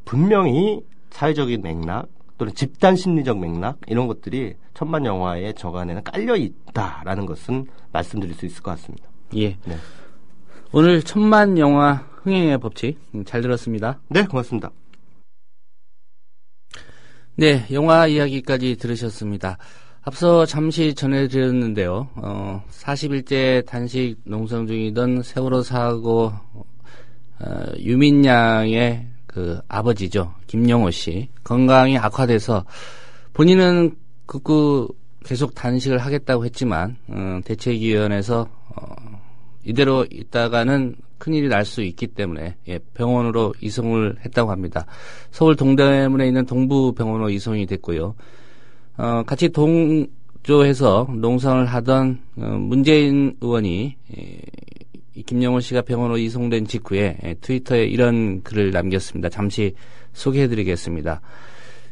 분명히 사회적인 맥락 또는 집단 심리적 맥락 이런 것들이 1000만 영화의 저간에는 깔려 있다라는 것은 말씀드릴 수 있을 것 같습니다. 예. 네. 오늘 1000만 영화 흥행의 법칙 잘 들었습니다. 네, 고맙습니다. 네, 영화 이야기까지 들으셨습니다. 앞서 잠시 전해드렸는데요. 40일째 단식 농성 중이던 세월호 사고 유민양의 그 아버지죠. 김영호 씨. 건강이 악화돼서 본인은 극구 계속 단식을 하겠다고 했지만 대책위원회에서 이대로 있다가는 큰일이 날 수 있기 때문에 병원으로 이송을 했다고 합니다. 서울 동대문에 있는 동부병원으로 이송이 됐고요. 같이 동조해서 농성을 하던 문재인 의원이 김영호 씨가 병원으로 이송된 직후에 트위터에 이런 글을 남겼습니다. 잠시 소개해드리겠습니다.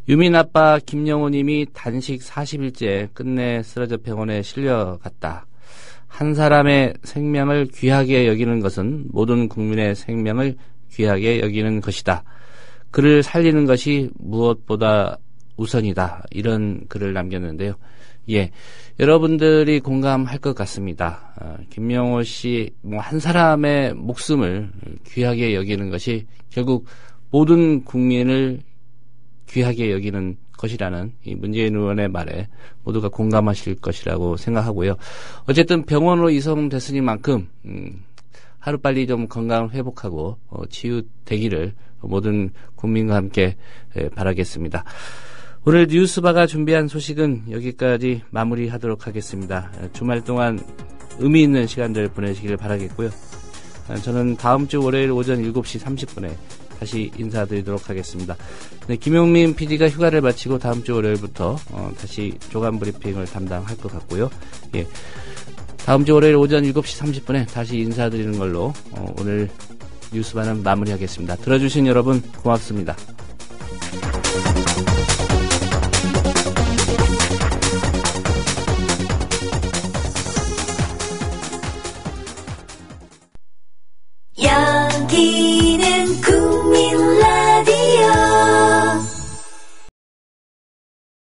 유민 아빠 김영호 님이 단식 40일째 끝내 쓰러져 병원에 실려갔다. 한 사람의 생명을 귀하게 여기는 것은 모든 국민의 생명을 귀하게 여기는 것이다. 그를 살리는 것이 무엇보다 우선이다. 이런 글을 남겼는데요. 예, 여러분들이 공감할 것 같습니다. 김영호 씨, 한 사람의 목숨을 귀하게 여기는 것이 결국 모든 국민을 귀하게 여기는 것이라는 이 문재인 의원의 말에 모두가 공감하실 것이라고 생각하고요. 어쨌든 병원으로 이송됐으니만큼 하루빨리 좀 건강을 회복하고 치유되기를 모든 국민과 함께 바라겠습니다. 오늘 뉴스바가 준비한 소식은 여기까지 마무리하도록 하겠습니다. 주말 동안 의미 있는 시간들 보내시기를 바라겠고요. 저는 다음 주 월요일 오전 7시 30분에 다시 인사드리도록 하겠습니다. 네, 김용민 PD가 휴가를 마치고 다음 주 월요일부터 다시 조간 브리핑을 담당할 것 같고요. 예, 다음 주 월요일 오전 7시 30분에 다시 인사드리는 걸로 오늘 뉴스바는 마무리하겠습니다. 들어주신 여러분 고맙습니다.